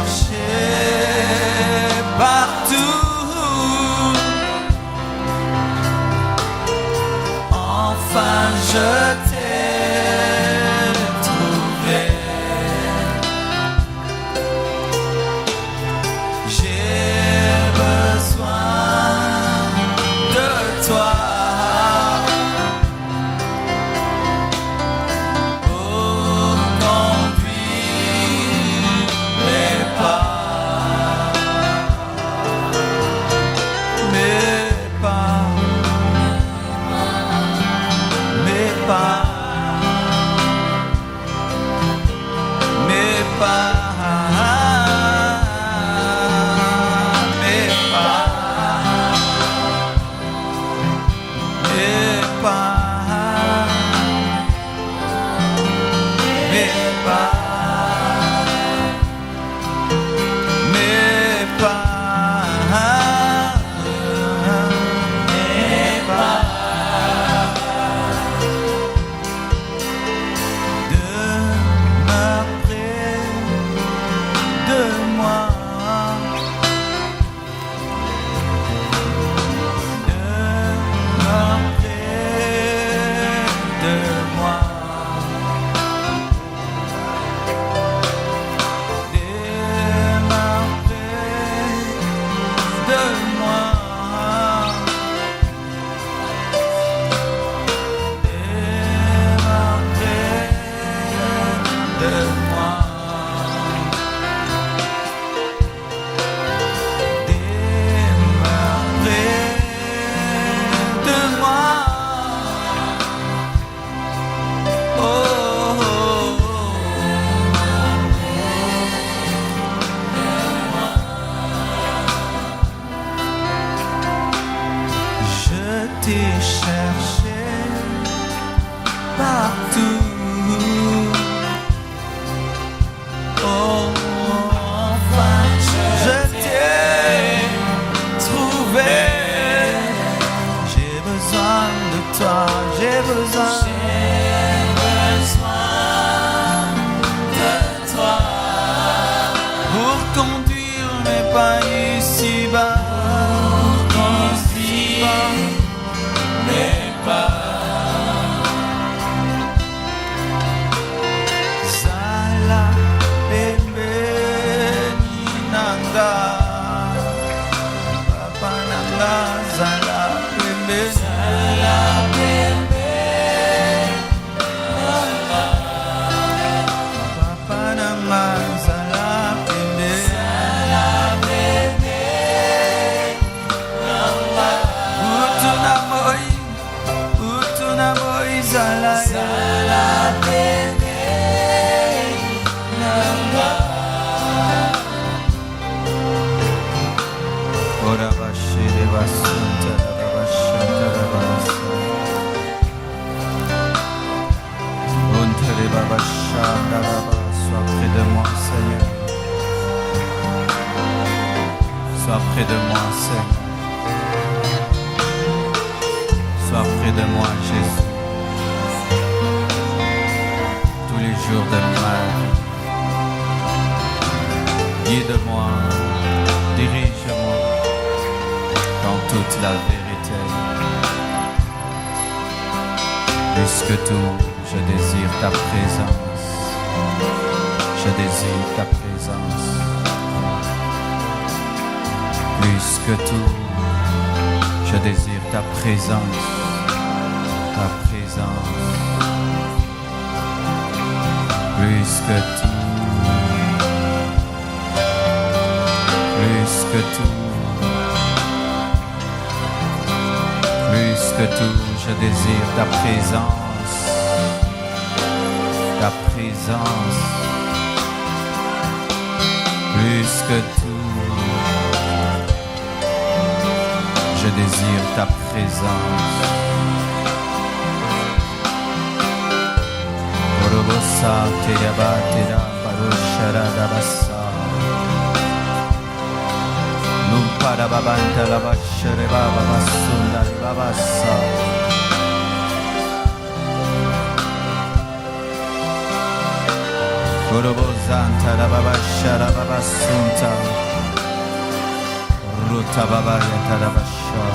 cherché partout. Enfin je t'ai trouvé. J'ai besoin de toi. T'ai cherché partout. Oh, enfin je t'ai trouvé. J'ai besoin de toi, j'ai besoin de toi pour conduire mes pas ici-bas. Sala pembeni nanga, papa nanga. Sala pembeni nanga, papa nanga. Sala pembeni nanga. Utuna moi sala pembeni nanga. Ora bashire basunta bashanta basa. Ontere babashanda sois près de moi Seigneur. Sois près de moi Seigneur. Sois près de moi Jésus. Tous les jours de ma vie. Guide-moi, dirige-moi dans toute la vérité. Plus que tout, je désire ta présence. Je désire ta présence. Plus que tout, je désire ta présence. Ta présence. Plus que tout. Plus que tout. Plus que tout, je désire ta présence. Ta présence. Plus que tout, je désire ta présence. Orobosa terabatera baroshara dabasa. Numpara babanta la bashere baba basunda babasa. Korobozanta la baba shara baba sunta. Ruta baba yata la basha.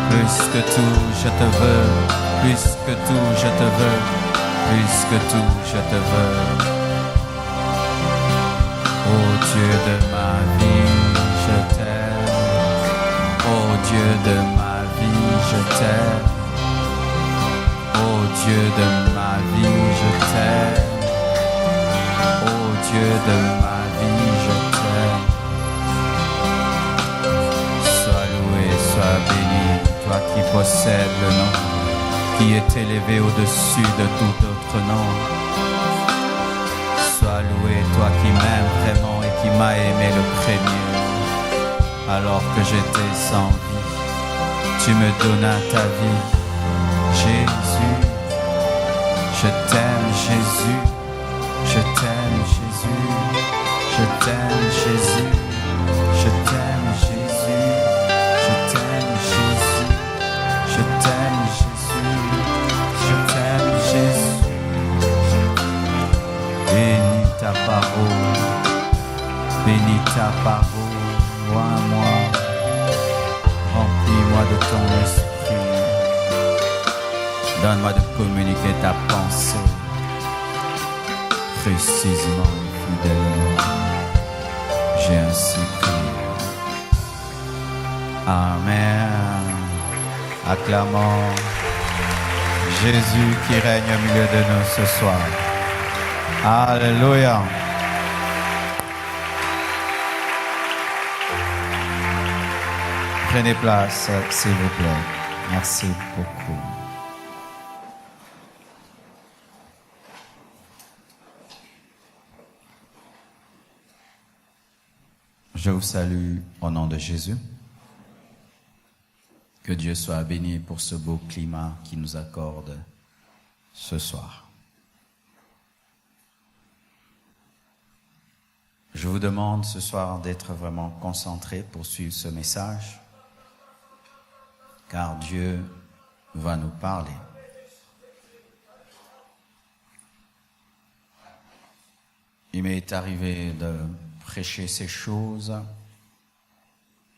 Plus que tout, je te veux. Plus que tout, je te veux. Plus que tout, je te veux. Oh Dieu de ma vie, je t'aime. Oh Dieu de ma vie, je t'aime. Oh Dieu de ma vie, je t'aime. Oh Dieu de ma vie, je t'aime. Sois loué, sois béni, toi qui possèdes le nom, qui est élevé au-dessus de tout autre nom. Sois loué, toi qui m'aimes vraiment et qui m'as aimé le premier. Alors que j'étais sans vie, tu me donnas ta vie. Jésus, je t'aime Jésus, je t'aime Jésus, je t'aime Jésus, je t'aime Jésus, je t'aime Jésus, je t'aime Jésus, je t'aime Jésus. Bénis ta parole, bénis ta parole, moi, remplis-moi de ton esprit. Donne-moi de communiquer ta pensée précisément et fidèlement. J'ai ainsi prié. Amen. Acclamons Jésus qui règne au milieu de nous ce soir. Alléluia. Prenez place, s'il vous plaît. Merci beaucoup. Je vous salue au nom de Jésus. Que Dieu soit béni pour ce beau climat qu'il nous accorde ce soir. Je vous demande ce soir d'être vraiment concentré pour suivre ce message, car Dieu va nous parler. Il m'est arrivé de prêcher ces choses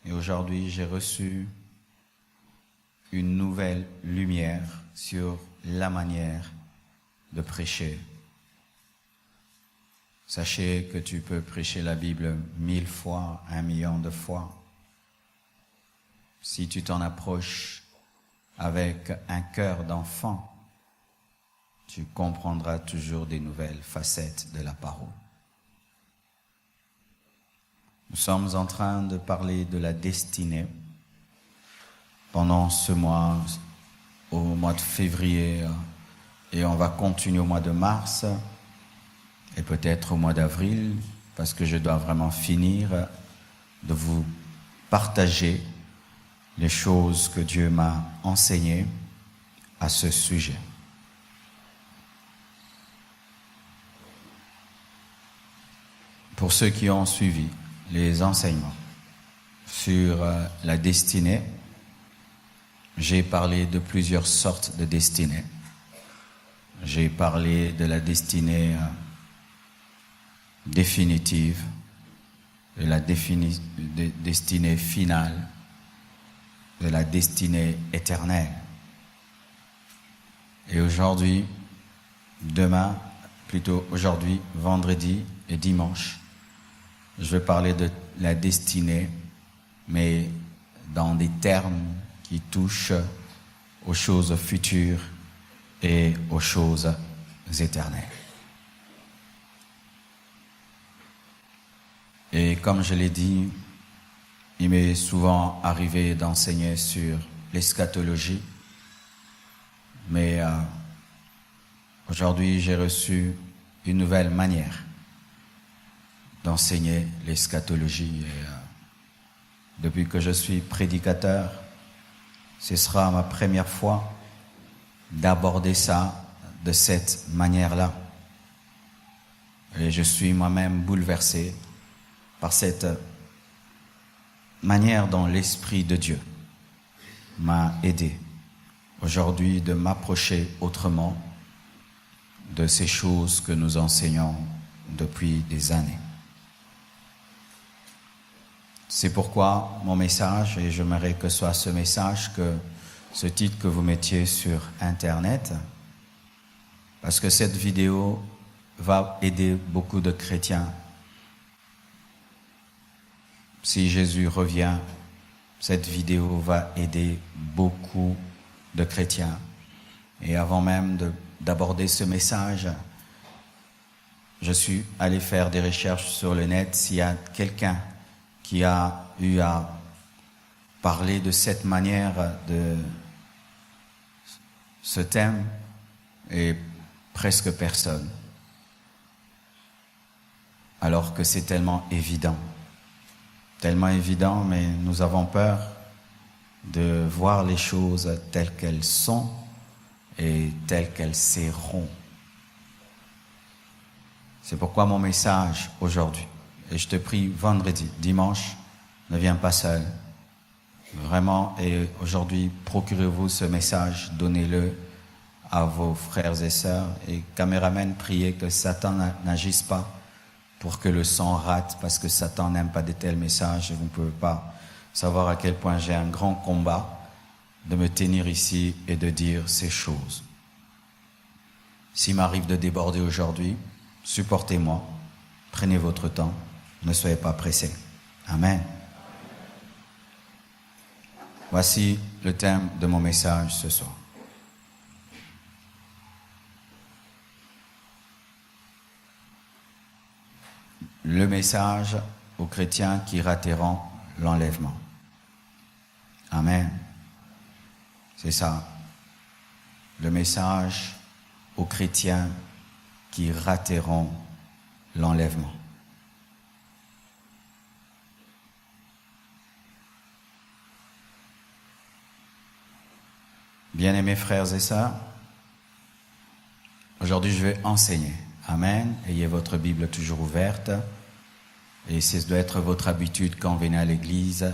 et aujourd'hui j'ai reçu une nouvelle lumière sur la manière de prêcher. Sachez que tu peux prêcher la Bible 1000 fois, 1 million de fois. Si tu t'en approches avec un cœur d'enfant, tu comprendras toujours des nouvelles facettes de la parole. Nous sommes en train de parler de la destinée pendant ce mois, au mois de février, et on va continuer au mois de mars et peut-être au mois d'avril, parce que je dois vraiment finir de vous partager les choses que Dieu m'a enseignées à ce sujet. Pour ceux qui ont suivi les enseignements sur la destinée, j'ai parlé de plusieurs sortes de destinées. J'ai parlé de la destinée définitive, de la destinée finale, de la destinée éternelle. Et aujourd'hui, demain, plutôt aujourd'hui, vendredi et dimanche, je vais parler de la destinée, mais dans des termes qui touchent aux choses futures et aux choses éternelles. Et comme je l'ai dit, il m'est souvent arrivé d'enseigner sur l'eschatologie, mais aujourd'hui j'ai reçu une nouvelle manière d'enseigner l'eschatologie. Et depuis que je suis prédicateur, ce sera ma première fois d'aborder ça de cette manière-là. Et je suis moi-même bouleversé par cette manière dont l'Esprit de Dieu m'a aidé aujourd'hui de m'approcher autrement de ces choses que nous enseignons depuis des années. C'est pourquoi mon message, et j'aimerais que ce soit ce message, que ce titre que vous mettiez sur Internet, parce que cette vidéo va aider beaucoup de chrétiens. Si Jésus revient, cette vidéo va aider beaucoup de chrétiens. Et avant même d'aborder ce message, je suis allé faire des recherches sur le net s'il y a quelqu'un qui a eu à parler de cette manière de ce thème, et presque personne. Alors que c'est tellement évident, mais nous avons peur de voir les choses telles qu'elles sont et telles qu'elles seront. C'est pourquoi mon message aujourd'hui, et je te prie vendredi, dimanche, ne viens pas seul. Vraiment, et aujourd'hui, procurez-vous ce message, donnez-le à vos frères et sœurs. Et caméramen, priez que Satan n'agisse pas pour que le son rate, parce que Satan n'aime pas de tels messages. Vous ne pouvez pas savoir à quel point j'ai un grand combat de me tenir ici et de dire ces choses. S'il m'arrive de déborder aujourd'hui, supportez-moi, prenez votre temps, ne soyez pas pressés. Amen. Voici le thème de mon message ce soir. Le message aux chrétiens qui rateront l'enlèvement. Amen. C'est ça. Le message aux chrétiens qui rateront l'enlèvement. Bien-aimés frères et sœurs, aujourd'hui je vais enseigner. Amen. Ayez votre Bible toujours ouverte. Et ce doit être votre habitude quand vous venez à l'église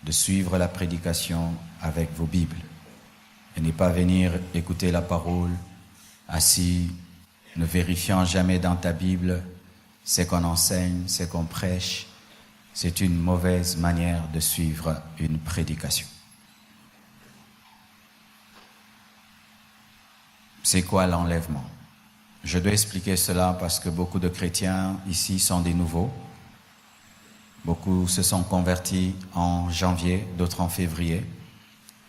de suivre la prédication avec vos Bibles. Et ne pas venir écouter la parole assis, ne vérifiant jamais dans ta Bible ce qu'on enseigne, ce qu'on prêche. C'est une mauvaise manière de suivre une prédication. C'est quoi l'enlèvement? Je dois expliquer cela parce que beaucoup de chrétiens ici sont des nouveaux. Beaucoup se sont convertis en janvier, d'autres en février.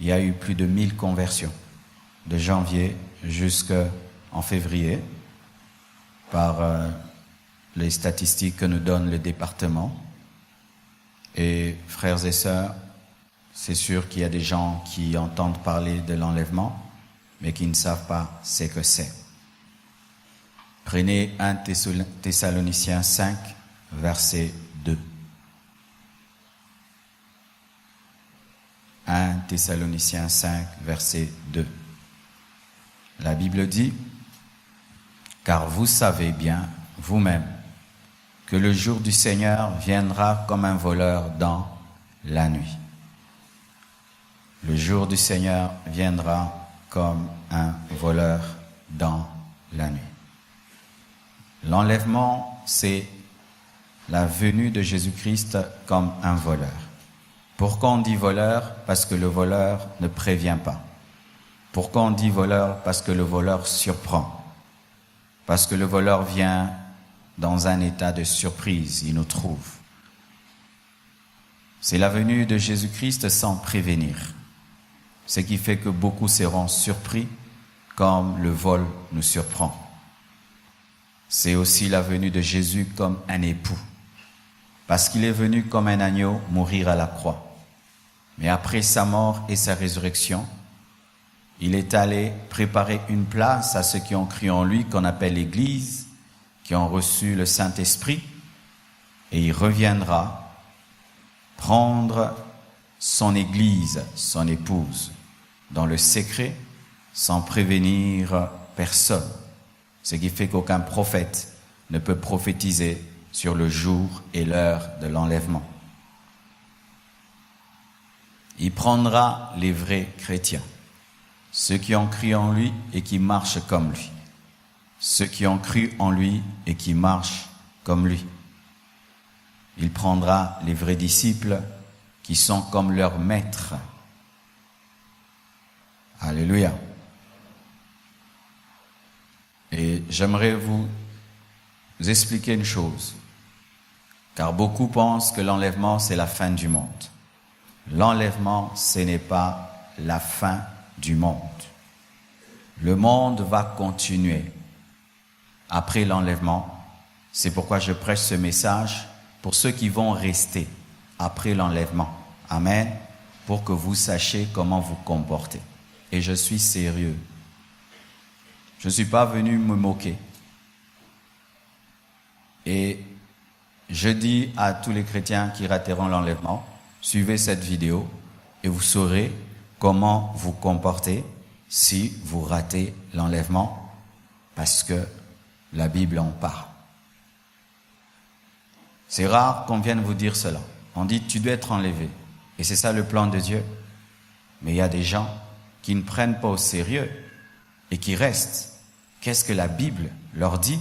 Il y a eu plus de 1000 conversions de janvier jusqu'en février par les statistiques que nous donne le département. Et frères et sœurs, c'est sûr qu'il y a des gens qui entendent parler de l'enlèvement, mais qui ne savent pas ce que c'est. Prenez 1 Thessaloniciens 5, verset 2. 1 Thessaloniciens 5, verset 2. La Bible dit, « Car vous savez bien, vous-même, que le jour du Seigneur viendra comme un voleur dans la nuit. » Le jour du Seigneur viendra comme un voleur dans la nuit. L'enlèvement, c'est la venue de Jésus-Christ comme un voleur. Pourquoi on dit voleur? Parce que le voleur ne prévient pas. Pourquoi on dit voleur? Parce que le voleur surprend. Parce que le voleur vient dans un état de surprise, il nous trouve. C'est la venue de Jésus-Christ sans prévenir. Ce qui fait que beaucoup seront surpris comme le vol nous surprend. C'est aussi la venue de Jésus comme un époux, parce qu'il est venu comme un agneau mourir à la croix. Mais après sa mort et sa résurrection, il est allé préparer une place à ceux qui ont cru en lui, qu'on appelle l'Église, qui ont reçu le Saint-Esprit, et il reviendra prendre son Église, son épouse, dans le secret, sans prévenir personne. Ce qui fait qu'aucun prophète ne peut prophétiser sur le jour et l'heure de l'enlèvement. Il prendra les vrais chrétiens, ceux qui ont cru en lui et qui marchent comme lui. ceux qui ont cru en lui et qui marchent comme lui. Il prendra les vrais disciples qui sont comme leur maître. Alléluia. Et j'aimerais vous expliquer une chose, car beaucoup pensent que l'enlèvement, c'est la fin du monde. L'enlèvement, ce n'est pas la fin du monde. Le monde va continuer après l'enlèvement. C'est pourquoi je prêche ce message pour ceux qui vont rester après l'enlèvement. Amen. Pour que vous sachiez comment vous comporter. Et je suis sérieux. Je ne suis pas venu me moquer. Et je dis à tous les chrétiens qui rateront l'enlèvement, suivez cette vidéo et vous saurez comment vous comporter si vous ratez l'enlèvement, parce que la Bible en parle. C'est rare qu'on vienne vous dire cela. On dit tu dois être enlevé. Et c'est ça le plan de Dieu. Mais il y a des gens qui ne prennent pas au sérieux et qui restent. Qu'est-ce que la Bible leur dit?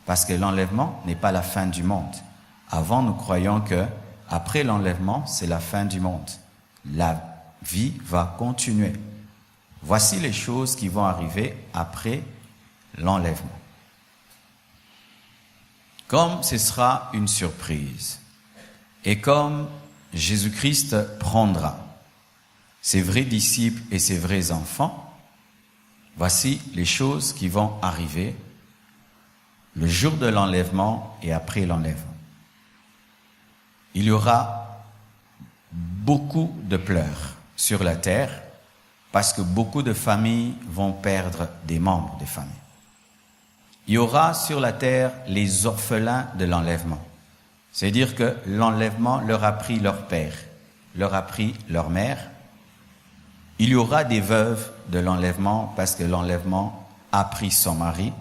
Parce que l'enlèvement n'est pas la fin du monde. Avant, nous croyons que après l'enlèvement, c'est la fin du monde. La vie va continuer. Voici les choses qui vont arriver après l'enlèvement. Comme ce sera une surprise, et comme Jésus-Christ prendra ses vrais disciples et ses vrais enfants, voici les choses qui vont arriver le jour de l'enlèvement et après l'enlèvement. Il y aura beaucoup de pleurs sur la terre parce que beaucoup de familles vont perdre des membres de famille. Il y aura sur la terre les orphelins de l'enlèvement. C'est-à-dire que l'enlèvement leur a pris leur père, leur a pris leur mère. Il y aura des veuves de l'enlèvement parce que l'enlèvement a pris son mari,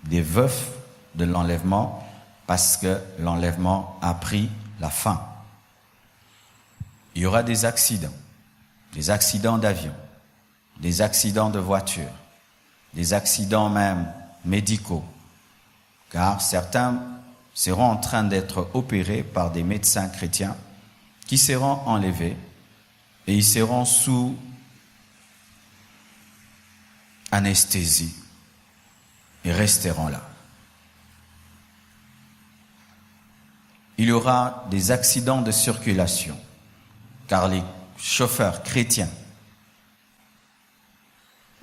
des veufs de l'enlèvement parce que l'enlèvement a pris la femme. Il y aura des accidents d'avion, des accidents de voiture, des accidents même médicaux, car certains seront en train d'être opérés par des médecins chrétiens qui seront enlevés et ils seront sous anesthésie et resteront là. Il y aura des accidents de circulation, car les chauffeurs chrétiens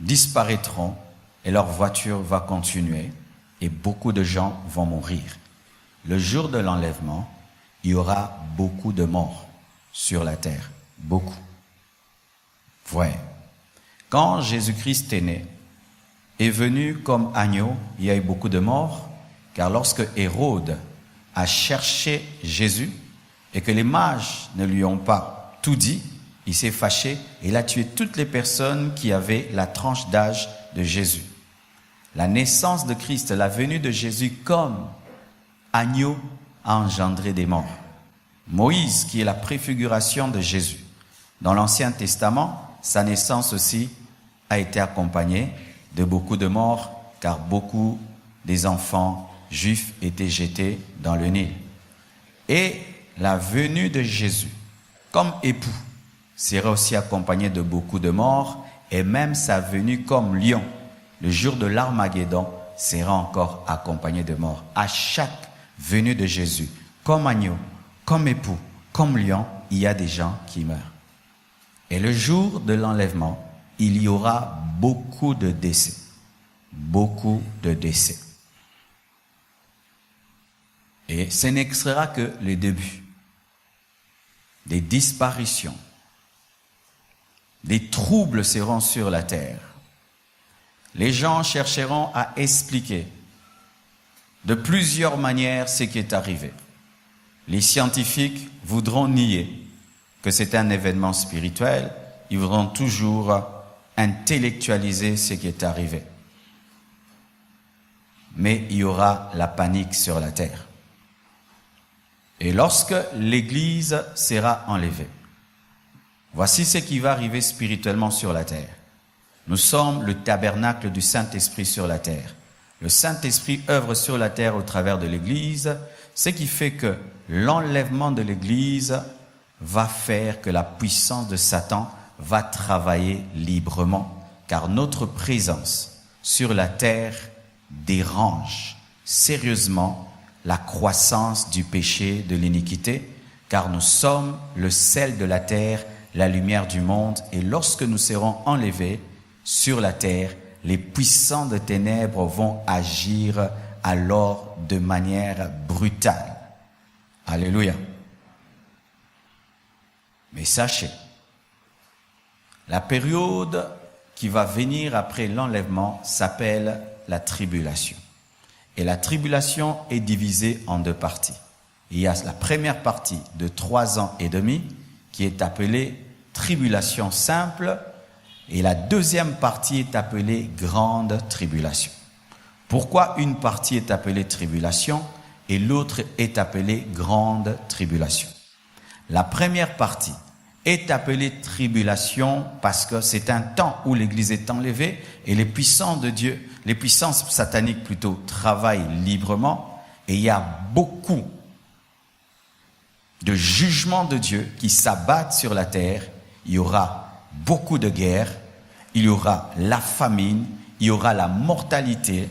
disparaîtront et leur voiture va continuer et beaucoup de gens vont mourir. Le jour de l'enlèvement, il y aura beaucoup de morts sur la terre. Beaucoup. Ouais. Quand Jésus-Christ est né, est venu comme agneau, il y a eu beaucoup de morts, car lorsque Hérode a cherché Jésus et que les mages ne lui ont pas tout dit, il s'est fâché et il a tué toutes les personnes qui avaient la tranche d'âge de Jésus. La naissance de Christ, la venue de Jésus comme agneau a engendré des morts. Moïse, qui est la préfiguration de Jésus. Dans l'Ancien Testament, sa naissance aussi a été accompagnée de beaucoup de morts, car beaucoup des enfants juifs étaient jetés dans le Nil. Et la venue de Jésus, comme époux, sera aussi accompagnée de beaucoup de morts, et même sa venue comme lion, le jour de l'Armageddon, sera encore accompagnée de morts. À chaque venue de Jésus, comme agneau, comme époux, comme lion, il y a des gens qui meurent. Et le jour de l'enlèvement, il y aura beaucoup de décès. Beaucoup de décès. Et ce ne sera que le début. Des disparitions. Des troubles seront sur la terre. Les gens chercheront à expliquer de plusieurs manières ce qui est arrivé. Les scientifiques voudront nier que c'est un événement spirituel. Ils voudront toujours intellectualiser ce qui est arrivé. Mais il y aura la panique sur la terre. Et lorsque l'Église sera enlevée, voici ce qui va arriver spirituellement sur la terre. Nous sommes le tabernacle du Saint-Esprit sur la terre. le Saint-Esprit œuvre sur la terre au travers de l'Église, ce qui fait que l'enlèvement de l'Église va faire que la puissance de Satan va travailler librement, car notre présence sur la terre dérange sérieusement la croissance du péché, de l'iniquité, car nous sommes le sel de la terre, la lumière du monde, et lorsque nous serons enlevés sur la terre, les puissants de ténèbres vont agir alors de manière brutale. Alléluia. Mais sachez, la période qui va venir après l'enlèvement s'appelle la tribulation. Et la tribulation est divisée en deux parties. Il y a la première partie de 3 ans et demi qui est appelée tribulation simple et la deuxième partie est appelée grande tribulation. Pourquoi une partie est appelée tribulation et l'autre est appelée grande tribulation? La première partie est appelée tribulation parce que c'est un temps où l'Église est enlevée et les puissances de Dieu, les puissances sataniques plutôt, travaillent librement et il y a beaucoup de jugements de Dieu qui s'abattent sur la terre. Il y aura beaucoup de guerres, il y aura la famine, il y aura la mortalité,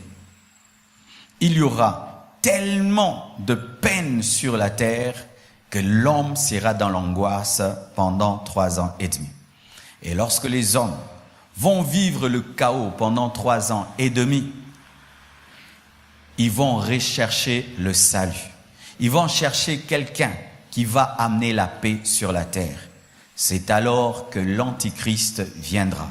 il y aura tellement de peine sur la terre que l'homme sera dans l'angoisse pendant 3 ans et demi. Et lorsque les hommes vont vivre le chaos pendant 3 ans et demi, ils vont rechercher le salut. Ils vont chercher quelqu'un qui va amener la paix sur la terre. C'est alors que l'Antichrist viendra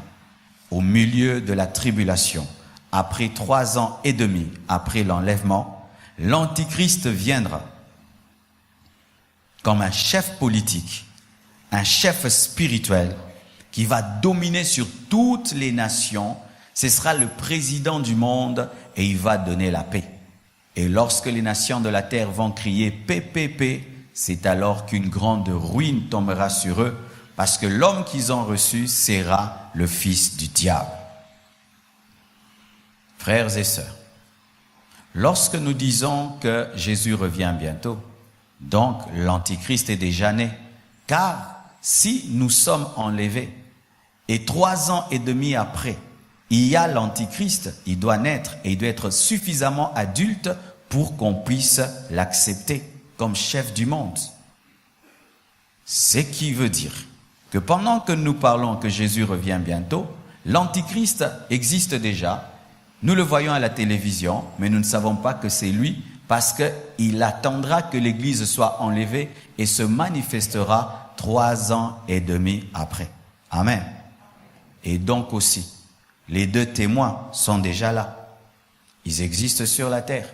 au milieu de la tribulation. Après 3 ans et demi, après l'enlèvement, l'Antichrist viendra comme un chef politique, un chef spirituel qui va dominer sur toutes les nations. Ce sera le président du monde et il va donner la paix. Et lorsque les nations de la terre vont crier paix, paix, paix, c'est alors qu'une grande ruine tombera sur eux parce que l'homme qu'ils ont reçu sera le fils du diable. Frères et sœurs, lorsque nous disons que Jésus revient bientôt, donc l'Antichrist est déjà né, car si nous sommes enlevés et 3 ans et demi après, il y a l'Antichrist, il doit naître et il doit être suffisamment adulte pour qu'on puisse l'accepter comme chef du monde. Ce qui veut dire que pendant que nous parlons que Jésus revient bientôt, l'Antichrist existe déjà. Nous le voyons à la télévision, mais nous ne savons pas que c'est lui parce qu'il attendra que l'Église soit enlevée et se manifestera 3 ans et demi après. Amen. Et donc aussi, les 2 témoins sont déjà là. Ils existent sur la terre.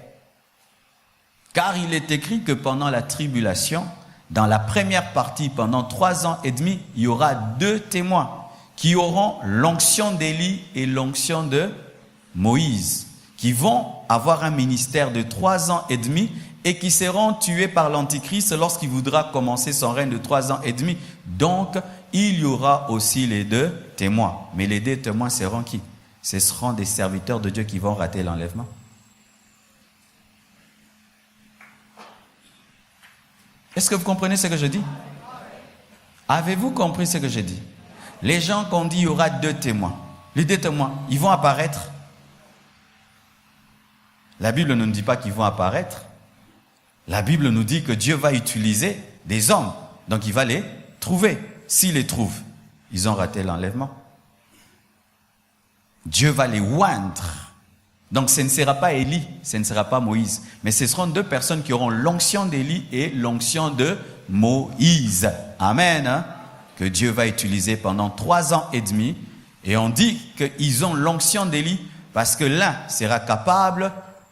Car il est écrit que pendant la tribulation, dans la première partie, pendant 3 ans et demi, il y aura 2 témoins qui auront l'onction d'Élie et l'onction de Moïse, qui vont avoir un ministère de 3 ans et demi et qui seront tués par l'Antichrist lorsqu'il voudra commencer son règne de 3 ans et demi. Donc, il y aura aussi les 2 témoins. Mais les 2 témoins seront qui? Ce seront des serviteurs de Dieu qui vont rater l'enlèvement. Est-ce que vous comprenez ce que je dis? Avez-vous compris ce que je dis? Les gens qu'on dit il y aura 2 témoins. Les 2 témoins, ils vont apparaître. La Bible ne nous dit pas qu'ils vont apparaître. La Bible nous dit que Dieu va utiliser des hommes. Donc il va les trouver. S'il les trouve, ils ont raté l'enlèvement. Dieu va les oindre. Donc ce ne sera pas Élie, ce ne sera pas Moïse. Mais ce seront 2 personnes qui auront l'onction d'Élie et l'onction de Moïse. Amen. Hein? Que Dieu va utiliser pendant 3 ans et demi. Et on dit qu'ils ont l'onction d'Élie parce que l'un sera capable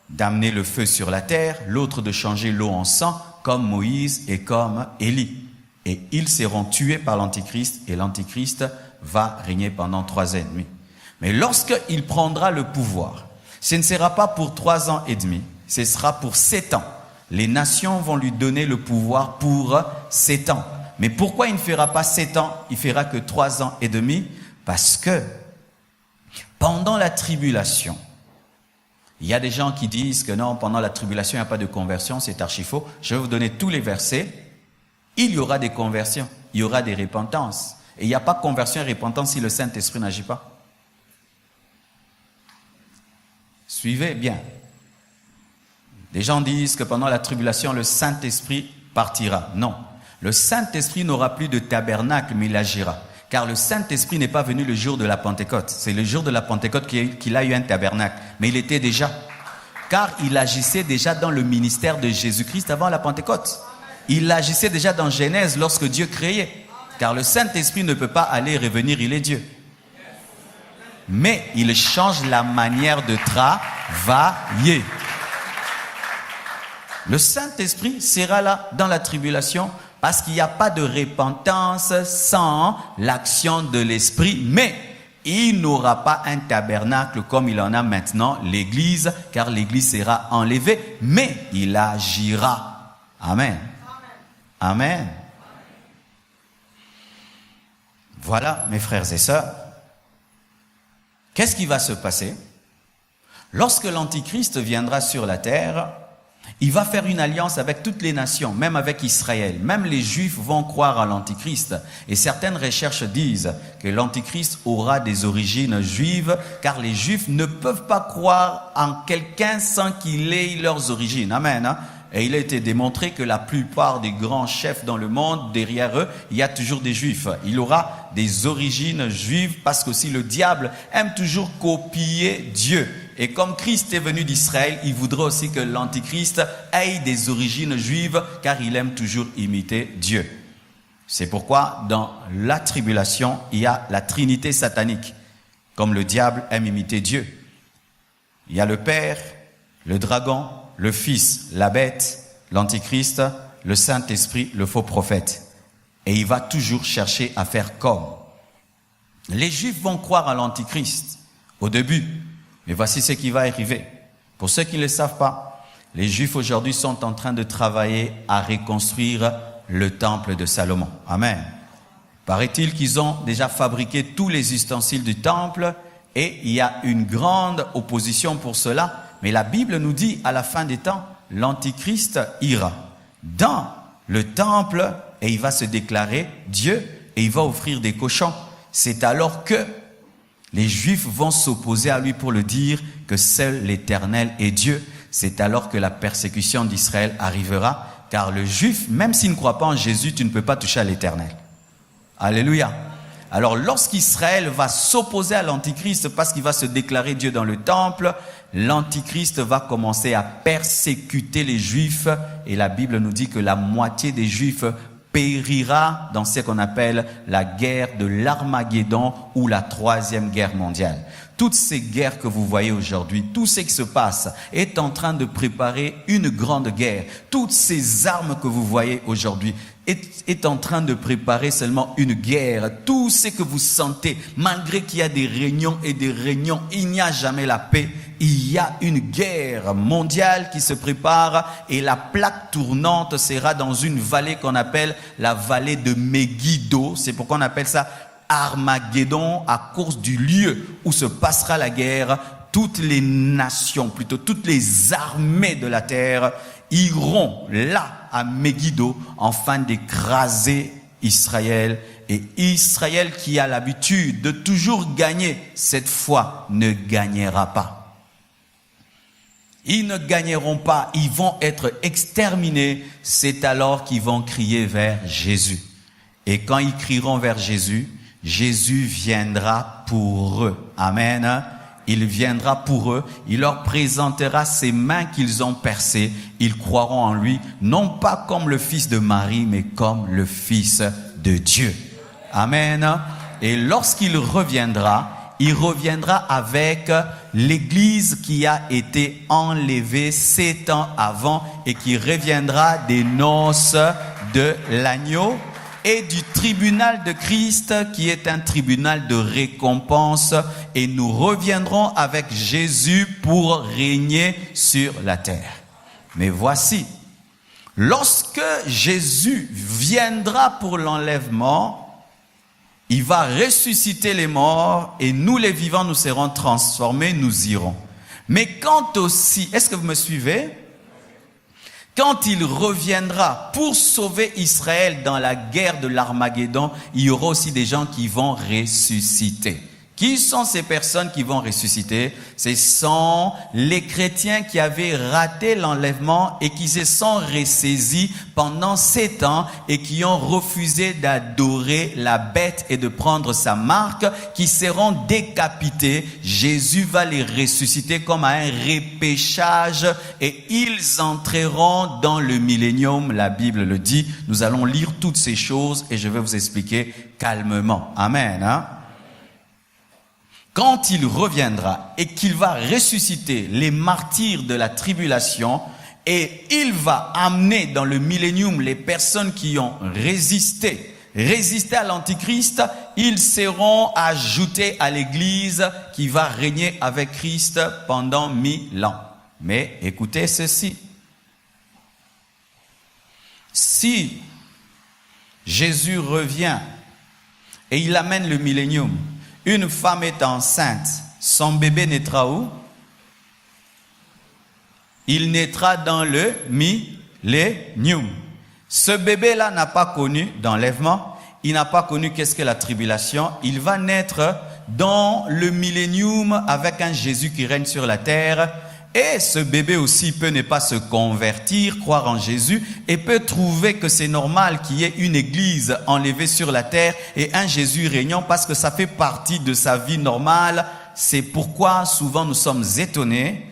d'amener le feu sur la terre, l'autre de changer l'eau en sang, comme Moïse et comme Élie. Et ils seront tués par l'Antichrist, et l'Antichrist va régner pendant 3 ans et demi. Mais lorsqu'il prendra le pouvoir, ce ne sera pas pour 3 ans et demi, ce sera pour 7 ans. Les nations vont lui donner le pouvoir pour 7 ans. Mais pourquoi il ne fera pas 7 ans, il fera que 3 ans et demi? Parce que pendant la tribulation, Il y a des gens qui disent que non, pendant la tribulation, il n'y a pas de conversion, c'est archi faux. Je vais vous donner tous les versets. Il y aura des conversions, il y aura des repentances. Et il n'y a pas conversion et repentance si le Saint-Esprit n'agit pas. Suivez bien. Des gens disent que pendant la tribulation, le Saint-Esprit partira. Non. Le Saint-Esprit n'aura plus de tabernacle, mais il agira. Car le Saint-Esprit n'est pas venu le jour de la Pentecôte. C'est le jour de la Pentecôte qu'il a eu un tabernacle. Mais il était déjà. Car il agissait déjà dans le ministère de Jésus-Christ avant la Pentecôte. Il agissait déjà dans Genèse lorsque Dieu créait. Car le Saint-Esprit ne peut pas aller et revenir, il est Dieu. Mais il change la manière de travailler. Le Saint-Esprit sera là dans la tribulation parce qu'il n'y a pas de repentance sans l'action de l'Esprit. Mais il n'aura pas un tabernacle comme il en a maintenant l'Église, car l'Église sera enlevée, mais il agira. Amen. Amen. Voilà, mes frères et sœurs. Qu'est-ce qui va se passer? Lorsque l'Antichrist viendra sur la terre, il va faire une alliance avec toutes les nations, même avec Israël. Même les Juifs vont croire à l'Antichrist. Et certaines recherches disent que l'Antichrist aura des origines juives, car les Juifs ne peuvent pas croire en quelqu'un sans qu'il ait leurs origines. Amen. Et il a été démontré que la plupart des grands chefs dans le monde, derrière eux, il y a toujours des Juifs. Il aura des origines juives parce qu'aussi le diable aime toujours copier Dieu. Et comme Christ est venu d'Israël, il voudrait aussi que l'Antichrist ait des origines juives car il aime toujours imiter Dieu. C'est pourquoi dans la tribulation, il y a la trinité satanique. Comme le diable aime imiter Dieu. Il y a le Père, le dragon, le Fils, la bête, l'Antichrist, le Saint-Esprit, le faux prophète. Et il va toujours chercher à faire comme. Les Juifs vont croire à l'Antichrist au début. Mais voici ce qui va arriver. Pour ceux qui ne le savent pas, les Juifs aujourd'hui sont en train de travailler à reconstruire le temple de Salomon. Amen. Paraît-il qu'ils ont déjà fabriqué tous les ustensiles du temple et il y a une grande opposition pour cela. Mais la Bible nous dit, à la fin des temps, l'Antichrist ira dans le temple et il va se déclarer Dieu et il va offrir des cochons. C'est alors que les Juifs vont s'opposer à lui pour le dire que seul l'Éternel est Dieu. C'est alors que la persécution d'Israël arrivera, car le Juif, même s'il ne croit pas en Jésus, tu ne peux pas toucher à l'Éternel. Alléluia. Alors lorsqu'Israël va s'opposer à l'Antichrist parce qu'il va se déclarer Dieu dans le temple, l'Antichrist va commencer à persécuter les Juifs et la Bible nous dit que la moitié des Juifs périra dans ce qu'on appelle la guerre de l'Armageddon ou la troisième guerre mondiale. Toutes ces guerres que vous voyez aujourd'hui, tout ce qui se passe est en train de préparer une grande guerre. Toutes ces armes que vous voyez aujourd'hui est en train de préparer seulement une guerre. Tout ce que vous sentez, malgré qu'il y a des réunions et des réunions, il n'y a jamais la paix. Il y a une guerre mondiale qui se prépare et la plaque tournante sera dans une vallée qu'on appelle la vallée de Megiddo. C'est pourquoi on appelle ça Armageddon à cause du lieu où se passera la guerre. Toutes les nations, plutôt toutes les armées de la terre iront là à Megiddo afin d'écraser Israël. Et Israël qui a l'habitude de toujours gagner, cette fois ne gagnera pas. Ils ne gagneront pas, ils vont être exterminés. C'est alors qu'ils vont crier vers Jésus. Et quand ils crieront vers Jésus, Jésus viendra pour eux. Amen. Il viendra pour eux. Il leur présentera ses mains qu'ils ont percées. Ils croiront en lui, non pas comme le fils de Marie, mais comme le fils de Dieu. Amen. Et lorsqu'il reviendra, il reviendra avec l'église qui a été enlevée 7 ans avant et qui reviendra des noces de l'agneau et du tribunal de Christ qui est un tribunal de récompense et nous reviendrons avec Jésus pour régner sur la terre. Mais voici, lorsque Jésus viendra pour l'enlèvement, il va ressusciter les morts et nous les vivants nous serons transformés, nous irons. Mais quand aussi, est-ce que vous me suivez? Quand il reviendra pour sauver Israël dans la guerre de l'Armageddon, il y aura aussi des gens qui vont ressusciter. Qui sont ces personnes qui vont ressusciter? Ce sont les chrétiens qui avaient raté l'enlèvement et qui se sont ressaisis pendant 7 ans et qui ont refusé d'adorer la bête et de prendre sa marque, qui seront décapités. Jésus va les ressusciter comme à un repêchage et ils entreront dans le millénium. La Bible le dit. Nous allons lire toutes ces choses et je vais vous expliquer calmement. Amen, hein? Quand il reviendra et qu'il va ressusciter les martyrs de la tribulation et il va amener dans le millénium les personnes qui ont résisté à l'Antichrist, ils seront ajoutés à l'Église qui va régner avec Christ pendant 1000 ans. Mais écoutez ceci. Si Jésus revient et il amène le millénium, une femme est enceinte, son bébé naîtra où? Il naîtra dans le millénium. Ce bébé-là n'a pas connu d'enlèvement, il n'a pas connu qu'est-ce que la tribulation. Il va naître dans le millénium avec un Jésus qui règne sur la terre. Et ce bébé aussi peut ne pas se convertir, croire en Jésus, et peut trouver que c'est normal qu'il y ait une église enlevée sur la terre et un Jésus régnant parce que ça fait partie de sa vie normale. C'est pourquoi souvent nous sommes étonnés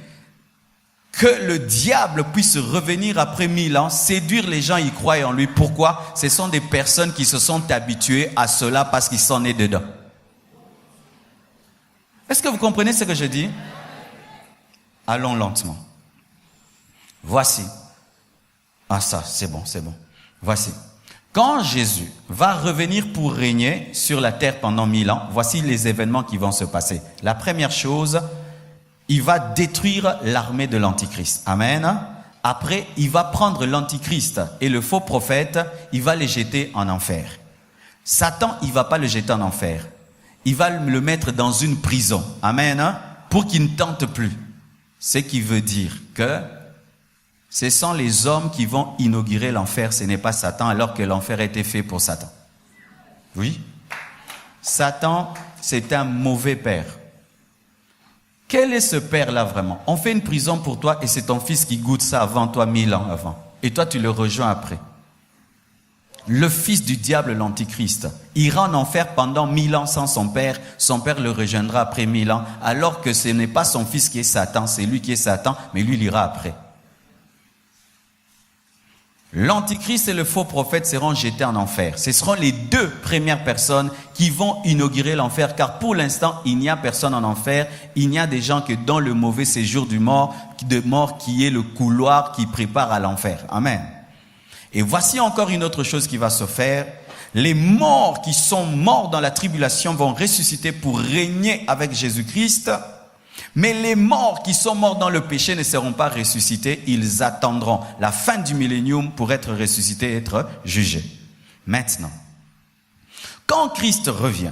que le diable puisse revenir après 1000 ans, séduire les gens, y croient en lui. Pourquoi? Ce sont des personnes qui se sont habituées à cela parce qu'ils sont nés dedans. Est-ce que vous comprenez ce que je dis? Allons lentement. Voici. Ah ça, c'est bon. Voici. Quand Jésus va revenir pour régner sur la terre pendant 1000 ans, voici les événements qui vont se passer. La première chose, il va détruire l'armée de l'Antichrist. Amen. Après, il va prendre l'Antichrist et le faux prophète, il va les jeter en enfer. Satan, il va pas le jeter en enfer. Il va le mettre dans une prison. Amen. Pour qu'il ne tente plus. Ce qui veut dire que ce sont les hommes qui vont inaugurer l'enfer, ce n'est pas Satan, alors que l'enfer a été fait pour Satan. Oui. Satan, c'est un mauvais père. Quel est ce père-là vraiment? On fait une prison pour toi et c'est ton fils qui goûte ça avant toi, 1000 ans avant. Et toi, tu le rejoins après. Le fils du diable, l'Antichrist, ira en enfer pendant 1000 ans sans son père. Son père le rejoindra après 1000 ans, alors que ce n'est pas son fils qui est Satan, c'est lui qui est Satan, mais lui, il ira après. L'Antichrist et le faux prophète seront jetés en enfer. Ce seront les 2 premières personnes qui vont inaugurer l'enfer, car pour l'instant, il n'y a personne en enfer. Il n'y a des gens que dans le mauvais séjour de mort qui est le couloir qui prépare à l'enfer. Amen. Et voici encore une autre chose qui va se faire. Les morts qui sont morts dans la tribulation vont ressusciter pour régner avec Jésus-Christ. Mais les morts qui sont morts dans le péché ne seront pas ressuscités. Ils attendront la fin du millénium pour être ressuscités et être jugés. Maintenant, quand Christ revient,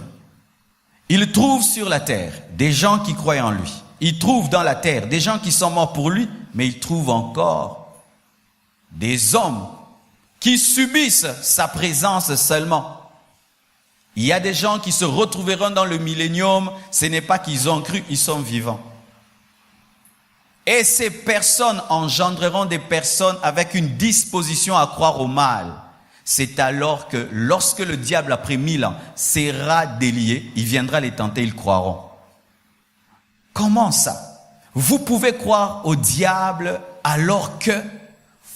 il trouve sur la terre des gens qui croient en lui. Il trouve dans la terre des gens qui sont morts pour lui, mais il trouve encore des hommes qui subissent sa présence seulement. Il y a des gens qui se retrouveront dans le millénium, ce n'est pas qu'ils ont cru, ils sont vivants. Et ces personnes engendreront des personnes avec une disposition à croire au mal. C'est alors que lorsque le diable, après 1000 ans, sera délié, il viendra les tenter, ils croiront. Comment ça? Vous pouvez croire au diable alors que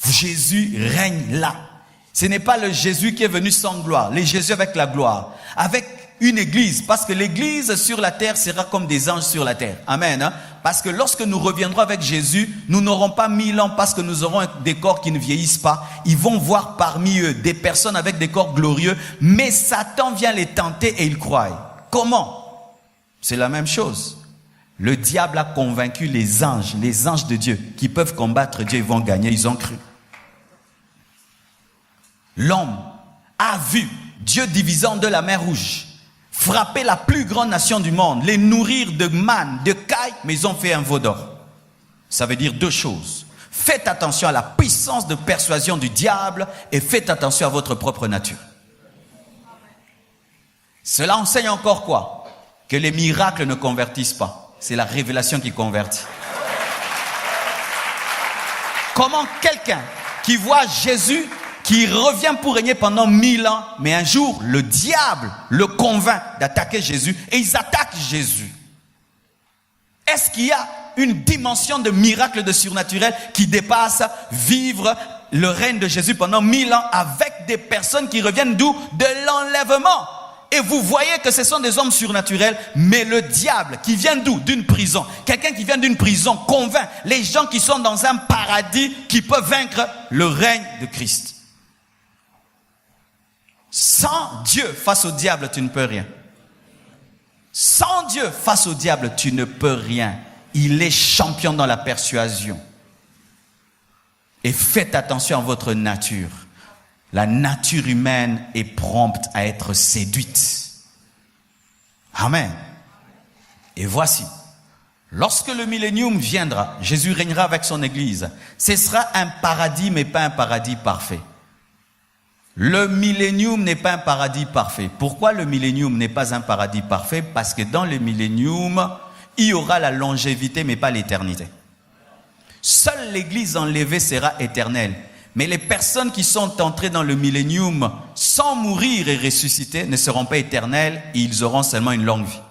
Jésus règne là. Ce n'est pas le Jésus qui est venu sans gloire, le Jésus avec la gloire, avec une église, parce que l'église sur la terre sera comme des anges sur la terre. Amen. Hein? Parce que lorsque nous reviendrons avec Jésus, nous n'aurons pas 1000 ans parce que nous aurons des corps qui ne vieillissent pas. Ils vont voir parmi eux des personnes avec des corps glorieux, mais Satan vient les tenter et ils croient. Comment? C'est la même chose. Le diable a convaincu les anges de Dieu qui peuvent combattre Dieu, ils vont gagner, ils ont cru. L'homme a vu Dieu divisant de la mer Rouge, frapper la plus grande nation du monde, les nourrir de manne, de cailles, mais ils ont fait un veau d'or. Ça veut dire deux choses. Faites attention à la puissance de persuasion du diable et faites attention à votre propre nature. Cela enseigne encore quoi? Que les miracles ne convertissent pas. C'est la révélation qui convertit. Comment quelqu'un qui voit Jésus, qui revient pour régner pendant 1000 ans, mais un jour, le diable le convainc d'attaquer Jésus et ils attaquent Jésus. Est-ce qu'il y a une dimension de miracle, de surnaturel qui dépasse vivre le règne de Jésus pendant 1000 ans avec des personnes qui reviennent d'où? De l'enlèvement. Et vous voyez que ce sont des hommes surnaturels, mais le diable qui vient d'où? D'une prison. Quelqu'un qui vient d'une prison convainc les gens qui sont dans un paradis qui peuvent vaincre le règne de Christ. Sans Dieu face au diable, tu ne peux rien. Sans Dieu face au diable, tu ne peux rien. Il est champion dans la persuasion. Et faites attention à votre nature. La nature humaine est prompte à être séduite. Amen. Et voici, lorsque le millénium viendra, Jésus régnera avec son Église. Ce sera un paradis, mais pas un paradis parfait. Le millénium n'est pas un paradis parfait. Pourquoi le millénium n'est pas un paradis parfait? Parce que dans le millénium, il y aura la longévité, mais pas l'éternité. Seule l'Église enlevée sera éternelle. Mais les personnes qui sont entrées dans le millénium sans mourir et ressusciter ne seront pas éternelles, et ils auront seulement une longue vie.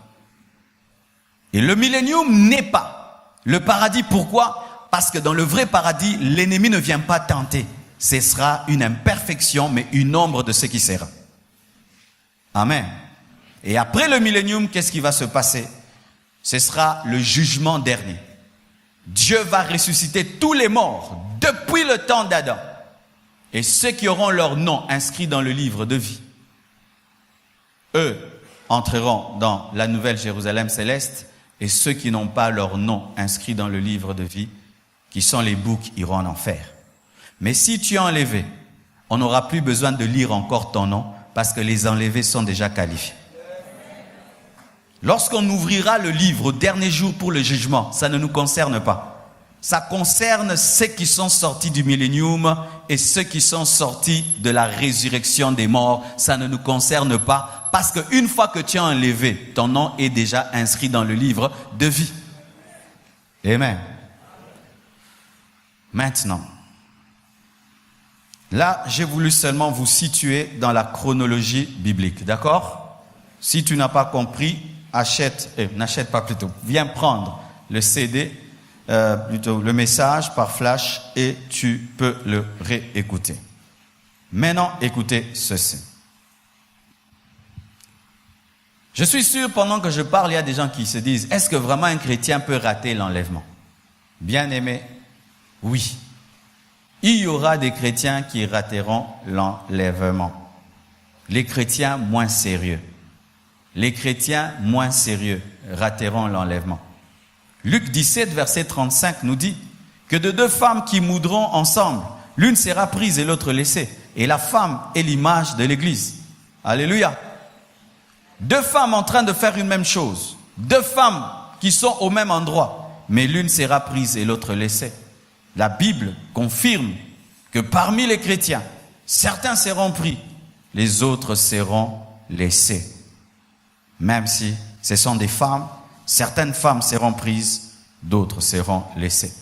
Et le millénium n'est pas le paradis. Pourquoi? Parce que dans le vrai paradis, l'ennemi ne vient pas tenter. Ce sera une imperfection, mais une ombre de ce qui sera. Amen. Et après le millénium, qu'est-ce qui va se passer? Ce sera le jugement dernier. Dieu va ressusciter tous les morts depuis le temps d'Adam. Et ceux qui auront leur nom inscrit dans le livre de vie, eux entreront dans la nouvelle Jérusalem céleste, et ceux qui n'ont pas leur nom inscrit dans le livre de vie, qui sont les boucs, iront en enfer. Mais si tu es enlevé, on n'aura plus besoin de lire encore ton nom, parce que les enlevés sont déjà qualifiés. Lorsqu'on ouvrira le livre au dernier jour pour le jugement, ça ne nous concerne pas. Ça concerne ceux qui sont sortis du millénium et ceux qui sont sortis de la résurrection des morts. Ça ne nous concerne pas, parce qu'une fois que tu es enlevé, ton nom est déjà inscrit dans le livre de vie. Amen. Maintenant, là, j'ai voulu seulement vous situer dans la chronologie biblique, d'accord? Si tu n'as pas compris, n'achète pas plutôt. Viens prendre le CD, plutôt le message par flash, et tu peux le réécouter. Maintenant, écoutez ceci. Je suis sûr, pendant que je parle, il y a des gens qui se disent, est-ce que vraiment un chrétien peut rater l'enlèvement? Bien-aimé, oui. Il y aura des chrétiens qui rateront l'enlèvement. Les chrétiens moins sérieux. Les chrétiens moins sérieux rateront l'enlèvement. Luc 17, verset 35 nous dit que de deux femmes qui moudront ensemble, l'une sera prise et l'autre laissée. Et la femme est l'image de l'Église. Alléluia. Deux femmes en train de faire une même chose. Deux femmes qui sont au même endroit, mais l'une sera prise et l'autre laissée. La Bible confirme que parmi les chrétiens, certains seront pris, les autres seront laissés. Même si ce sont des femmes, certaines femmes seront prises, d'autres seront laissées.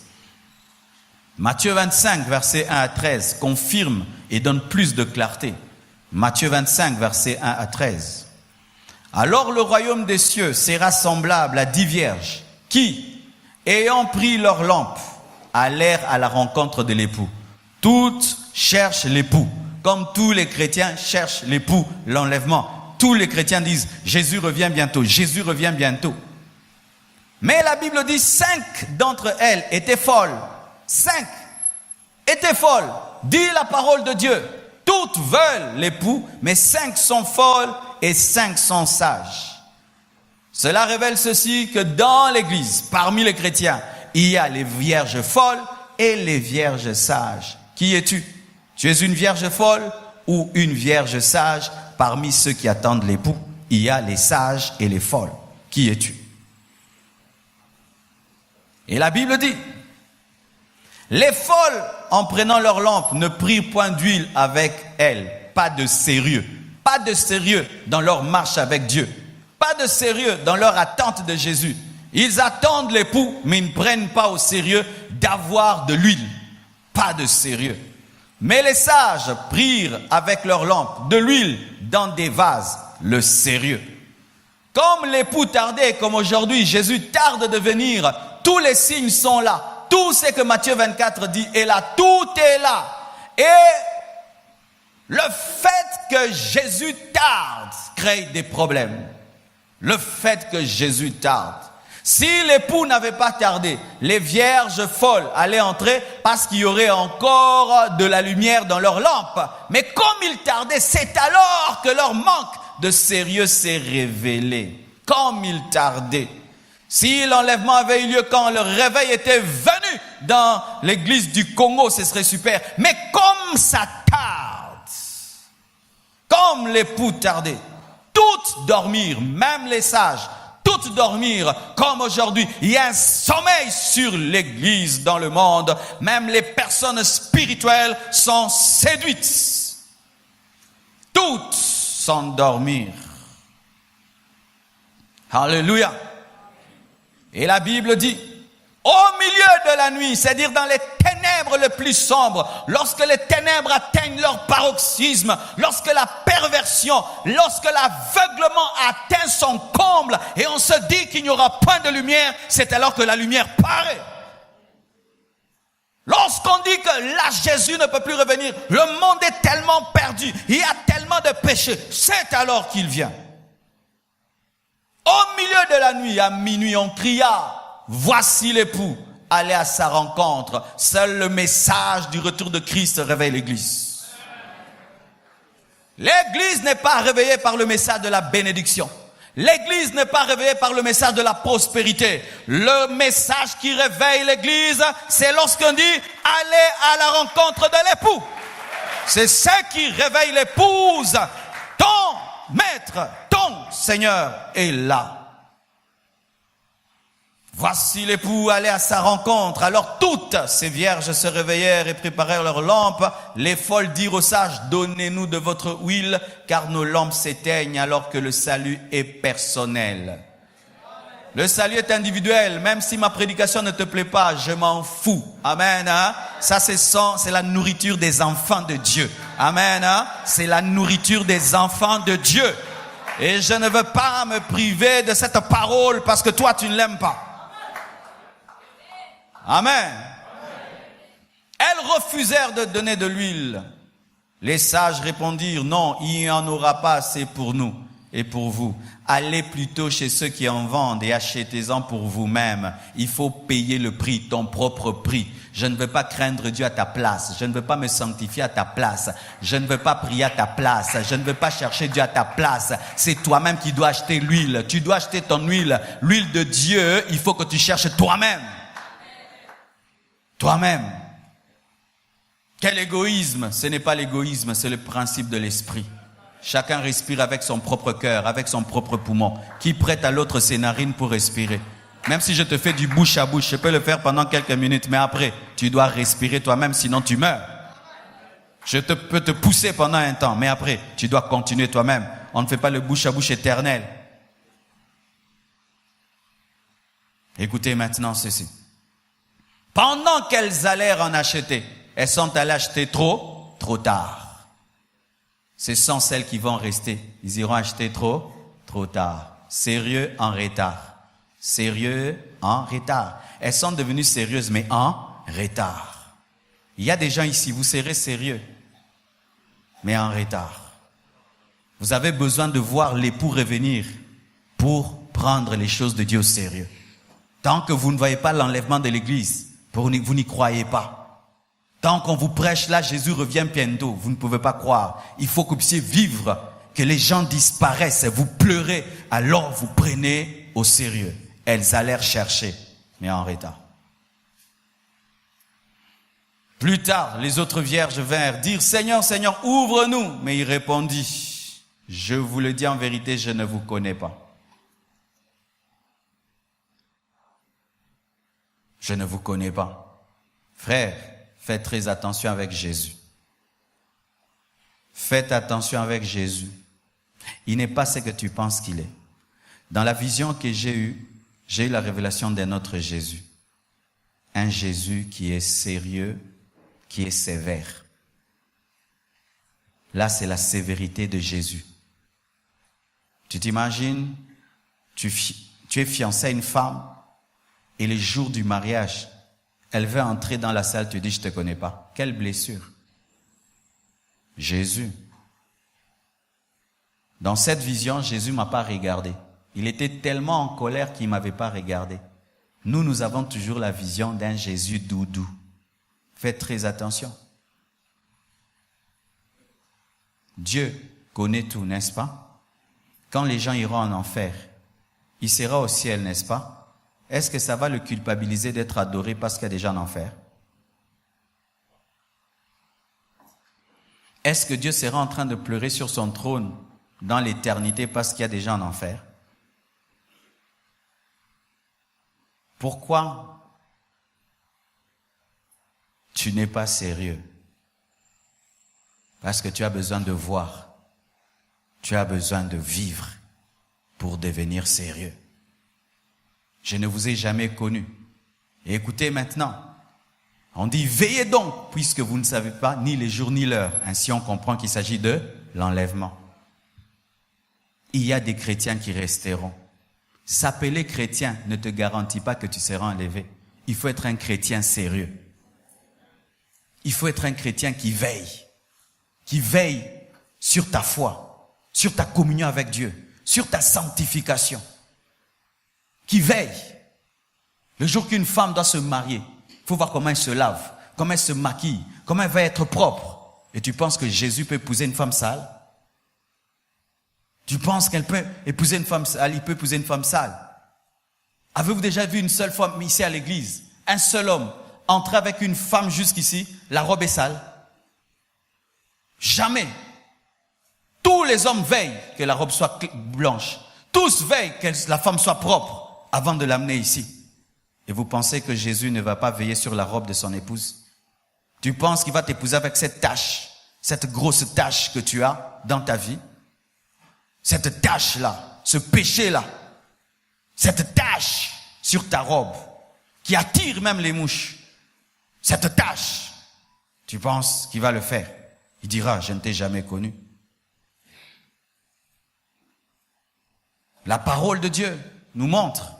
Matthieu 25, versets 1 à 13, confirme et donne plus de clarté. Matthieu 25, versets 1 à 13. Alors le royaume des cieux sera semblable à 10 vierges qui, ayant pris leur lampe, allèrent à la rencontre de l'époux. Toutes cherchent l'époux, comme tous les chrétiens cherchent l'époux, l'enlèvement. Tous les chrétiens disent, Jésus revient bientôt, Jésus revient bientôt. Mais la Bible dit, 5 d'entre elles étaient folles. 5 étaient folles. Dit la parole de Dieu. Toutes veulent l'époux, mais 5 sont folles et 5 sont sages. Cela révèle ceci, que dans l'Église, parmi les chrétiens, il y a les vierges folles et les vierges sages. Qui es-tu? Tu es une vierge folle ou une vierge sage? Parmi ceux qui attendent l'époux, il y a les sages et les folles. Qui es-tu? Et la Bible dit Les folles, en prenant leur lampe, ne prirent point d'huile avec elles. Pas de sérieux. Pas de sérieux dans leur marche avec Dieu. Pas de sérieux dans leur attente de Jésus. Ils attendent l'époux, mais ils ne prennent pas au sérieux d'avoir de l'huile. Pas de sérieux. Mais les sages prirent avec leur lampe de l'huile dans des vases, le sérieux. Comme l'époux tardait, comme aujourd'hui, Jésus tarde de venir, tous les signes sont là. Tout ce que Matthieu 24 dit est là, tout est là. Et le fait que Jésus tarde crée des problèmes. Le fait que Jésus tarde. Si l'époux n'avait pas tardé, les vierges folles allaient entrer parce qu'il y aurait encore de la lumière dans leurs lampes. Mais comme ils tardaient, c'est alors que leur manque de sérieux s'est révélé. Comme ils tardaient. Si l'enlèvement avait eu lieu quand le réveil était venu dans l'église du Congo, ce serait super. Mais comme ça tarde, comme l'époux tardait, toutes dormir, même les sages, toutes dormir, comme aujourd'hui, il y a un sommeil sur l'église dans le monde. Même les personnes spirituelles sont séduites. Toutes s'endormir. Alléluia. Et la Bible dit, au milieu de la nuit, c'est-à-dire dans les ténèbres les plus sombres, lorsque les ténèbres atteignent leur paroxysme, lorsque la perversion, lorsque l'aveuglement atteint son comble, et on se dit qu'il n'y aura point de lumière, c'est alors que la lumière paraît. Lorsqu'on dit que là, Jésus ne peut plus revenir, le monde est tellement perdu, il y a tellement de péchés, c'est alors qu'il vient. Au milieu de la nuit, à minuit, on cria, voici l'époux, allez à sa rencontre. Seul le message du retour de Christ réveille l'église. L'église n'est pas réveillée par le message de la bénédiction. L'église n'est pas réveillée par le message de la prospérité. Le message qui réveille l'église, c'est lorsqu'on dit, allez à la rencontre de l'époux. C'est ce qui réveille l'épouse. Ton maître, ton Seigneur est là. Voici l'époux allait à sa rencontre. Alors toutes ces vierges se réveillèrent et préparèrent leurs lampes. Les folles dirent aux sages, donnez-nous de votre huile, car nos lampes s'éteignent alors que le salut est personnel. Le salut est individuel. Même si ma prédication ne te plaît pas, je m'en fous. Amen. Hein? Ça, c'est la nourriture des enfants de Dieu. Amen. Hein? C'est la nourriture des enfants de Dieu. Et je ne veux pas me priver de cette parole parce que toi, tu ne l'aimes pas. Amen. Elles refusèrent de donner de l'huile. Les sages répondirent, non, il n'y en aura pas assez pour nous et pour vous. Allez plutôt chez ceux qui en vendent et achetez-en pour vous-même. Il faut payer le prix, ton propre prix. Je ne veux pas craindre Dieu à ta place. Je ne veux pas me sanctifier à ta place. Je ne veux pas prier à ta place. Je ne veux pas chercher Dieu à ta place. C'est toi-même qui dois acheter l'huile. Tu dois acheter ton huile. L'huile de Dieu, il faut que tu cherches toi-même. Toi-même. Quel égoïsme? Ce n'est pas l'égoïsme, c'est le principe de l'esprit. Chacun respire avec son propre cœur, avec son propre poumon. Qui prête à l'autre ses narines pour respirer? Même si je te fais du bouche à bouche, je peux le faire pendant quelques minutes, mais après, tu dois respirer toi-même, sinon tu meurs. Je peux te pousser pendant un temps, mais après, tu dois continuer toi-même. On ne fait pas le bouche à bouche éternel. Écoutez maintenant ceci. Pendant qu'elles allèrent en acheter, elles sont allées acheter trop tard. Ce sont celles qui vont rester. Ils iront acheter trop tard. Sérieux en retard. Sérieux en retard. Elles sont devenues sérieuses, mais en retard. Il y a des gens ici, vous serez sérieux, mais en retard. Vous avez besoin de voir l'époux revenir pour prendre les choses de Dieu au sérieux. Tant que vous ne voyez pas l'enlèvement de l'église, vous n'y croyez pas. Tant qu'on vous prêche, là, Jésus revient bientôt. Vous ne pouvez pas croire. Il faut que vous puissiez vivre, que les gens disparaissent, vous pleurez, alors vous prenez au sérieux. Elles allèrent chercher, mais en retard. Plus tard, les autres vierges vinrent dire, Seigneur, Seigneur, ouvre-nous. Mais il répondit, je vous le dis en vérité, je ne vous connais pas. Je ne vous connais pas. Frère, faites très attention avec Jésus. Faites attention avec Jésus. Il n'est pas ce que tu penses qu'il est. Dans la vision que j'ai eue la révélation d'un autre Jésus. Un Jésus qui est sérieux, qui est sévère. Là, c'est la sévérité de Jésus. Tu t'imagines, tu es fiancé à une femme et le jour du mariage, elle veut entrer dans la salle, tu dis, je ne te connais pas. Quelle blessure. Jésus. Dans cette vision, Jésus ne m'a pas regardé. Il était tellement en colère qu'il ne m'avait pas regardé. Nous avons toujours la vision d'un Jésus doudou. Faites très attention. Dieu connaît tout, n'est-ce pas? Quand les gens iront en enfer, il sera au ciel, n'est-ce pas? Est-ce que ça va le culpabiliser d'être adoré parce qu'il y a des gens en enfer? Est-ce que Dieu sera en train de pleurer sur son trône dans l'éternité parce qu'il y a des gens en enfer? Pourquoi tu n'es pas sérieux? Parce que tu as besoin de voir, tu as besoin de vivre pour devenir sérieux. Je ne vous ai jamais connu. Et écoutez maintenant, on dit veillez donc, puisque vous ne savez pas ni les jours ni l'heure. Ainsi on comprend qu'il s'agit de l'enlèvement. Il y a des chrétiens qui resteront. S'appeler chrétien ne te garantit pas que tu seras enlevé. Il faut être un chrétien sérieux. Il faut être un chrétien qui veille sur ta foi, sur ta communion avec Dieu, sur ta sanctification, qui veille. Le jour qu'une femme doit se marier, il faut voir comment elle se lave, comment elle se maquille, comment elle va être propre. Et tu penses que Jésus peut épouser une femme sale? Tu penses qu'elle peut épouser une femme sale? Il peut épouser une femme sale? Avez-vous déjà vu une seule femme ici à l'église? Un seul homme entrer avec une femme jusqu'ici, la robe est sale? Jamais. Tous les hommes veillent que la robe soit blanche. Tous veillent que la femme soit propre avant de l'amener ici. Et vous pensez que Jésus ne va pas veiller sur la robe de son épouse? Tu penses qu'il va t'épouser avec cette tache, cette grosse tache que tu as dans ta vie? Cette tache-là, ce péché-là, cette tache sur ta robe qui attire même les mouches, cette tache, tu penses qu'il va le faire? Il dira, je ne t'ai jamais connu. La parole de Dieu nous montre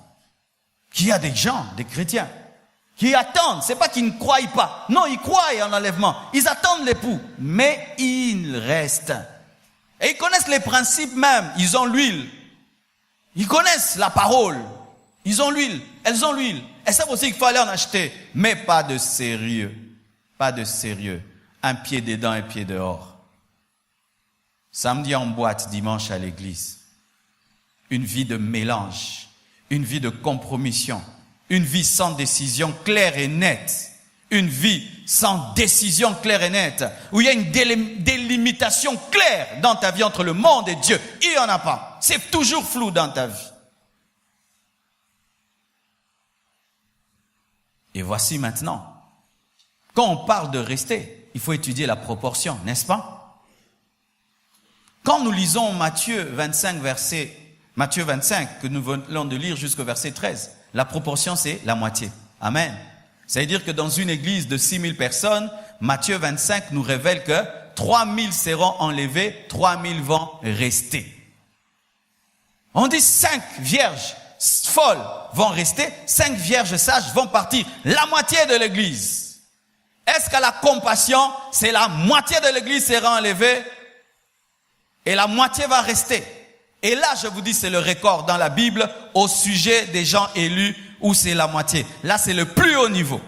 qu'il y a des gens, des chrétiens, qui attendent. C'est pas qu'ils ne croient pas. Non, ils croient en l'enlèvement. Ils attendent l'époux. Mais ils restent. Et ils connaissent les principes même. Ils ont l'huile. Ils connaissent la parole. Ils ont l'huile. Elles ont l'huile. Elles savent aussi qu'il faut aller en acheter. Mais pas de sérieux. Pas de sérieux. Un pied dedans, un pied dehors. Samedi en boîte, dimanche à l'église. Une vie de mélange. Une vie de compromission. Une vie sans décision claire et nette. Une vie sans décision claire et nette. Où il y a une délimitation claire dans ta vie entre le monde et Dieu. Il n'y en a pas. C'est toujours flou dans ta vie. Et voici maintenant. Quand on parle de rester, il faut étudier la proportion, n'est-ce pas? Quand nous lisons Matthieu 25, que nous venons de lire jusqu'au verset 13, la proportion c'est la moitié. Amen. Ça veut dire que dans une église de 6000 personnes, Matthieu 25 nous révèle que 3000 seront enlevés, 3000 vont rester. On dit 5 vierges folles vont rester, 5 vierges sages vont partir. La moitié de l'église. Est-ce qu'à la compassion, c'est la moitié de l'église sera enlevée et la moitié va rester? Et là, je vous dis, c'est le record dans la Bible au sujet des gens élus où c'est la moitié. Là, c'est le plus haut niveau.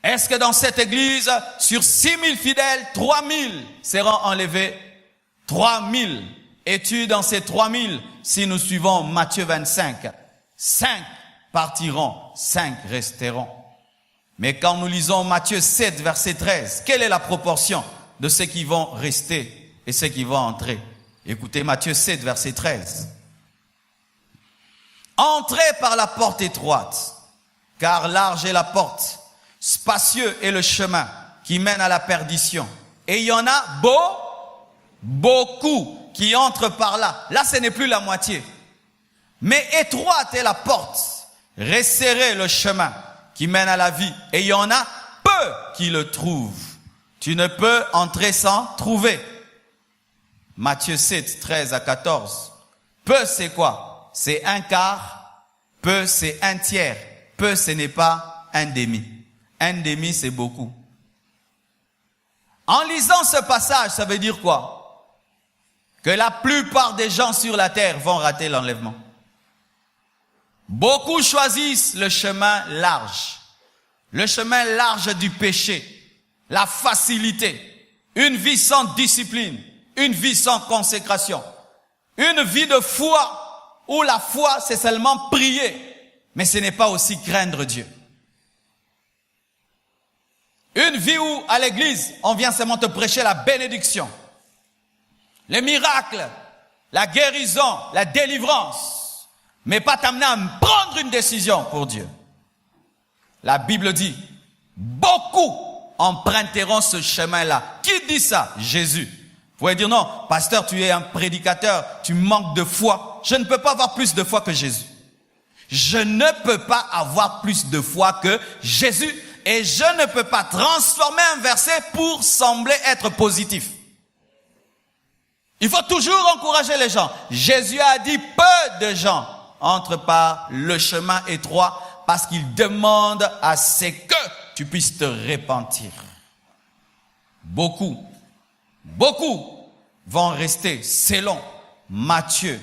Est-ce que dans cette église, sur 6000 fidèles, 3000 seront enlevés? 3000. Es-tu dans ces 3000? Si nous suivons Matthieu 25, 5 partiront, 5 resteront. Mais quand nous lisons Matthieu 7, verset 13, quelle est la proportion de ceux qui vont rester et ceux qui vont entrer? Écoutez Matthieu 7, verset 13. Entrez par la porte étroite, Car large est la porte, spacieux est le chemin qui mène à la perdition. Et il y en a beaucoup qui entrent par là. Là, ce n'est plus la moitié. Mais étroite est la porte, resserré le chemin qui mène à la vie. Et il y en a peu qui le trouvent. Tu ne peux entrer sans trouver. Matthieu 7, 13 à 14. Peu, c'est quoi? C'est un quart. Peu, c'est un tiers. Peu, ce n'est pas un demi. Un demi, c'est beaucoup. En lisant ce passage, ça veut dire quoi? Que la plupart des gens sur la terre vont rater l'enlèvement. Beaucoup choisissent le chemin large. Le chemin large du péché. La facilité. Une vie sans discipline. Une vie sans consécration. Une vie de foi où la foi, c'est seulement prier. Mais ce n'est pas aussi craindre Dieu. Une vie où, à l'église, on vient seulement te prêcher la bénédiction, les miracles, la guérison, la délivrance, mais pas t'amener à prendre une décision pour Dieu. La Bible dit, beaucoup emprunteront ce chemin-là. Qui dit ça? Jésus. Vous pouvez dire, non, pasteur, tu es un prédicateur, tu manques de foi. Je ne peux pas avoir plus de foi que Jésus. Je ne peux pas avoir plus de foi que Jésus. Et je ne peux pas transformer un verset pour sembler être positif. Il faut toujours encourager les gens. Jésus a dit peu de gens entrent par le chemin étroit parce qu'il demande à ce que tu puisses te repentir. Beaucoup vont rester selon Matthieu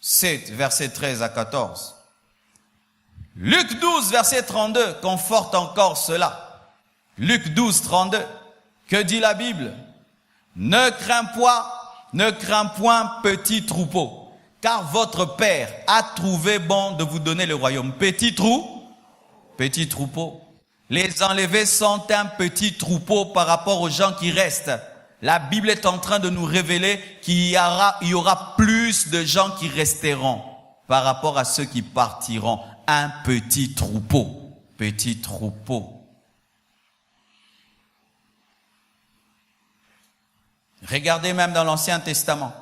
7, versets 13 à 14. Luc 12, verset 32, conforte encore cela. Luc 12, 32, que dit la Bible? Ne crains point, petit troupeau, car votre Père a trouvé bon de vous donner le royaume. Petit troupeau. Les enlevés sont un petit troupeau par rapport aux gens qui restent. La Bible est en train de nous révéler qu'il y aura plus de gens qui resteront par rapport à ceux qui partiront. Un petit troupeau. Regardez même dans l'Ancien Testament.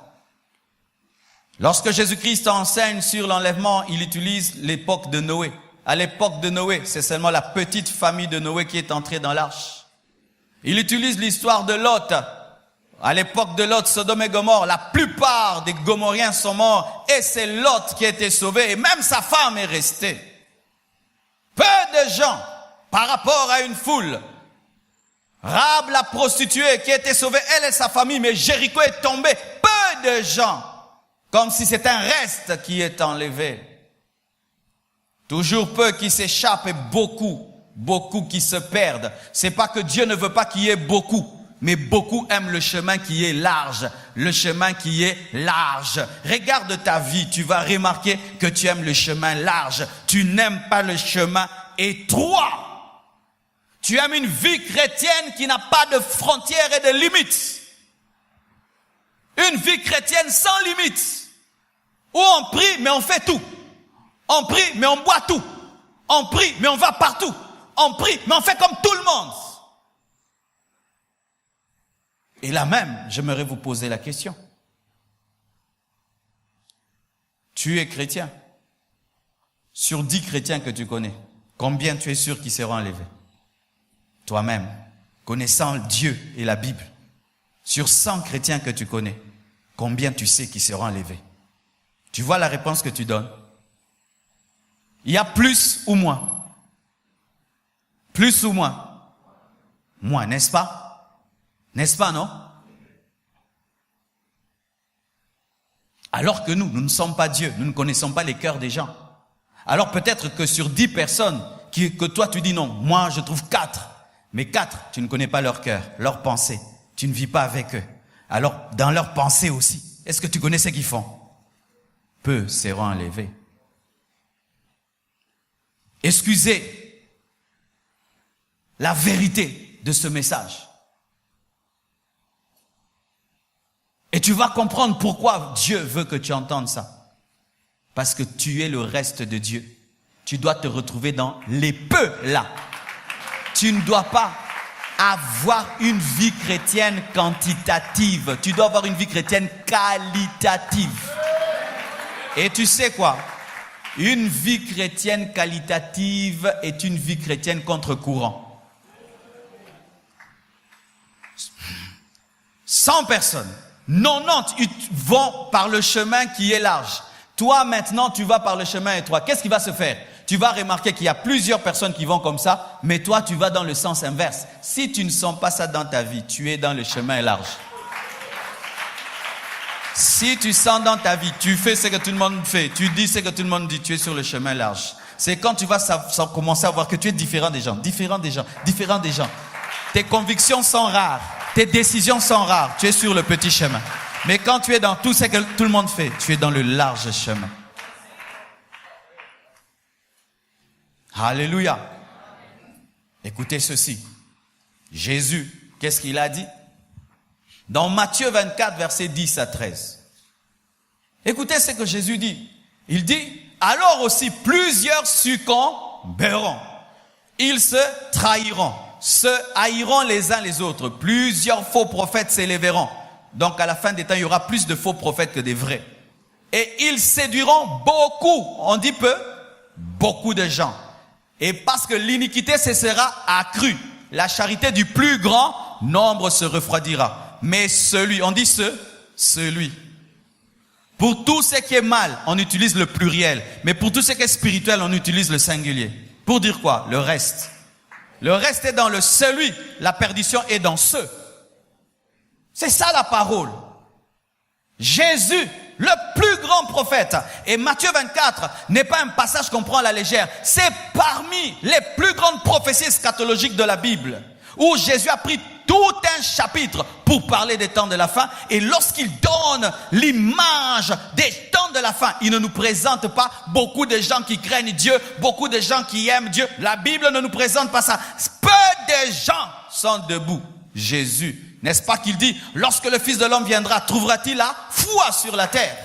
Lorsque Jésus-Christ enseigne sur l'enlèvement, il utilise l'époque de Noé. À l'époque de Noé, c'est seulement la petite famille de Noé qui est entrée dans l'arche. Il utilise l'histoire de Lot. À l'époque de Lot, Sodome et Gomorrhe, la plupart des Gomorriens sont morts et c'est Lot qui a été sauvé et même sa femme est restée. Peu de gens par rapport à une foule. Rahab la prostituée qui a été sauvée, elle et sa famille, mais Jéricho est tombé. Peu de gens, comme si c'est un reste qui est enlevé. Toujours peu qui s'échappent et beaucoup qui se perdent. C'est pas que Dieu ne veut pas qu'il y ait beaucoup. Mais beaucoup aiment le chemin qui est large. Le chemin qui est large. Regarde ta vie, tu vas remarquer que tu aimes le chemin large. Tu n'aimes pas le chemin étroit. Tu aimes une vie chrétienne qui n'a pas de frontières et de limites. Une vie chrétienne sans limites. Où on prie, mais on fait tout. On prie, mais on boit tout. On prie, mais on va partout. On prie, mais on fait comme tout le monde. Et là même, j'aimerais vous poser la question. Tu es chrétien. Sur 10 chrétiens que tu connais, combien tu es sûr qu'ils seront enlevés? Toi-même, connaissant Dieu et la Bible, sur 100 chrétiens que tu connais, combien tu sais qu'ils seront enlevés? Tu vois la réponse que tu donnes? Il y a plus ou moins? Plus ou moins? Moins, n'est-ce pas? N'est-ce pas, non? Alors que nous ne sommes pas Dieu, nous ne connaissons pas les cœurs des gens. Alors peut-être que sur 10 personnes, que toi tu dis non, moi je trouve 4. Mais 4, tu ne connais pas leur cœur, leurs pensées. Tu ne vis pas avec eux. Alors dans leurs pensées aussi, est-ce que tu connais ce qu'ils font? Peu seront enlevés. Excusez la vérité de ce message. Et tu vas comprendre pourquoi Dieu veut que tu entendes ça. Parce que tu es le reste de Dieu. tu dois te retrouver dans les peu là. Tu ne dois pas avoir une vie chrétienne quantitative. Tu dois avoir une vie chrétienne qualitative. Et tu sais quoi? Une vie chrétienne qualitative est une vie chrétienne contre-courant. 100 personnes, 90 vont par le chemin qui est large. Toi, maintenant, tu vas par le chemin étroit. Qu'est-ce qui va se faire? Tu vas remarquer qu'il y a plusieurs personnes qui vont comme ça, mais toi, tu vas dans le sens inverse. Si tu ne sens pas ça dans ta vie, tu es dans le chemin large. Si tu sens dans ta vie, tu fais ce que tout le monde fait, tu dis ce que tout le monde dit, tu es sur le chemin large. C'est quand tu vas commencer à voir que tu es différent des gens. Tes convictions sont rares, tes décisions sont rares, tu es sur le petit chemin. Mais quand tu es dans tout ce que tout le monde fait, tu es dans le large chemin. Alléluia. Écoutez ceci. Jésus, qu'est-ce qu'il a dit? Dans Matthieu 24, versets 10 à 13. Écoutez ce que Jésus dit. Il dit, alors aussi plusieurs succomberont. Ils se trahiront, se haïront les uns les autres. Plusieurs faux prophètes s'élèveront. Donc à la fin des temps, il y aura plus de faux prophètes que des vrais. Et ils séduiront beaucoup, on dit peu, beaucoup de gens. Et parce que l'iniquité se sera accrue, la charité du plus grand nombre se refroidira. Mais celui, on dit celui. Pour tout ce qui est mal, on utilise le pluriel. Mais pour tout ce qui est spirituel, on utilise le singulier. Pour dire quoi? Le reste. Le reste est dans le celui. La perdition est dans ce. C'est ça la parole. Jésus, le plus grand prophète. Et Matthieu 24 n'est pas un passage qu'on prend à la légère. C'est parmi les plus grandes prophéties eschatologiques de la Bible. Où Jésus a pris tout un chapitre pour parler des temps de la fin. Et lorsqu'il donne l'image des temps de la fin, il ne nous présente pas beaucoup de gens qui craignent Dieu, beaucoup de gens qui aiment Dieu. La Bible ne nous présente pas ça. Peu de gens sont debout. Jésus, n'est-ce pas qu'il dit, lorsque le Fils de l'homme viendra, trouvera-t-il la foi sur la terre?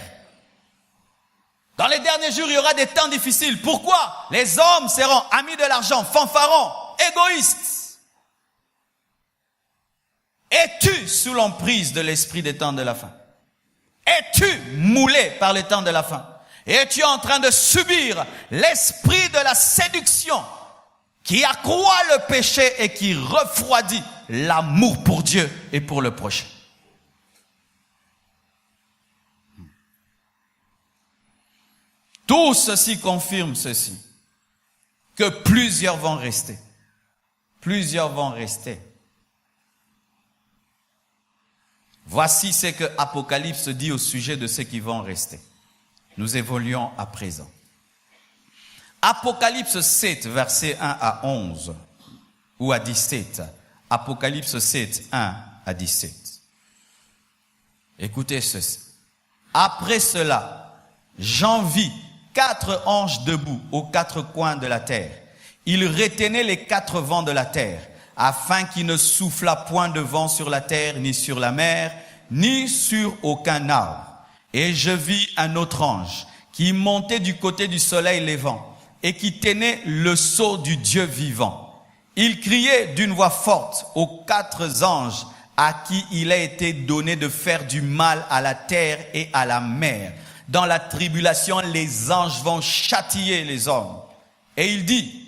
Dans les derniers jours, il y aura des temps difficiles. Pourquoi? Les hommes seront amis de l'argent, fanfarons, égoïstes. Es-tu sous l'emprise de l'esprit des temps de la fin? Es-tu moulé par les temps de la fin? Es-tu en train de subir l'esprit de la séduction qui accroît le péché et qui refroidit l'amour pour Dieu et pour le prochain? Tout ceci confirme ceci, que plusieurs vont rester. Plusieurs vont rester. Voici ce que Apocalypse dit au sujet de ceux qui vont rester. Nous évoluons à présent. Apocalypse 7, versets 1 à 11, ou à 17. Apocalypse 7, 1 à 17. Écoutez ceci. Après cela, j'en vis 4 anges debout aux 4 coins de la terre. Ils retenaient les 4 vents de la terre, afin qu'il ne soufflât point de vent sur la terre, ni sur la mer, ni sur aucun arbre. Et je vis un autre ange qui montait du côté du soleil levant et qui tenait le sceau du Dieu vivant. Il criait d'une voix forte aux 4 anges à qui il a été donné de faire du mal à la terre et à la mer. Dans la tribulation, les anges vont châtier les hommes. Et il dit,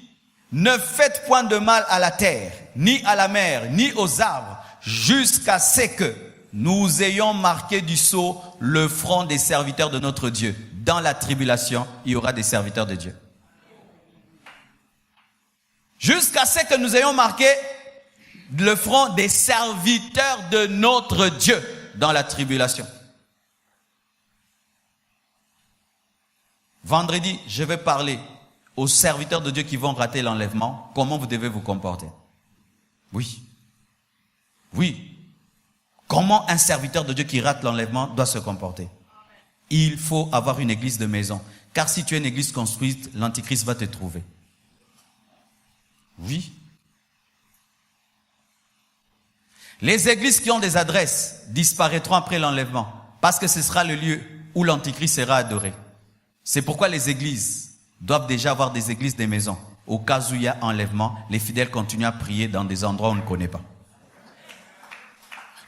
ne faites point de mal à la terre, ni à la mer, ni aux arbres, jusqu'à ce que nous ayons marqué du sceau le front des serviteurs de notre Dieu. Dans la tribulation, il y aura des serviteurs de Dieu. Jusqu'à ce que nous ayons marqué le front des serviteurs de notre Dieu dans la tribulation. Vendredi, je vais parler aux serviteurs de Dieu qui vont rater l'enlèvement, comment vous devez vous comporter. Oui. Oui. Comment un serviteur de Dieu qui rate l'enlèvement doit se comporter. Il faut avoir une église de maison. Car si tu es une église construite, l'antichrist va te trouver. Oui. Les églises qui ont des adresses disparaîtront après l'enlèvement. Parce que ce sera le lieu où l'antichrist sera adoré. C'est pourquoi les églises doivent déjà avoir des églises, des maisons. Au cas où il y a enlèvement, les fidèles continuent à prier dans des endroits où on ne connaît pas.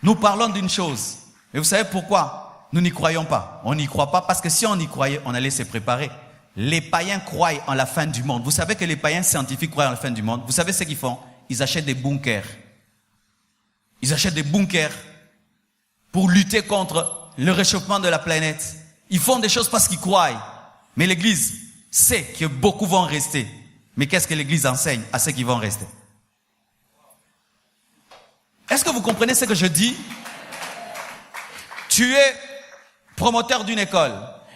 Nous parlons d'une chose. Et vous savez pourquoi nous n'y croyons pas? On n'y croit pas parce que si on y croyait, on allait se préparer. Les païens croient en la fin du monde. Vous savez que les païens scientifiques croient en la fin du monde. Vous savez ce qu'ils font? Ils achètent des bunkers. Ils achètent des bunkers pour lutter contre le réchauffement de la planète. Ils font des choses parce qu'ils croient. Mais l'Église sait que beaucoup vont rester. Mais qu'est-ce que l'Église enseigne à ceux qui vont rester? Est-ce que vous comprenez ce que je dis? Tu es promoteur d'une école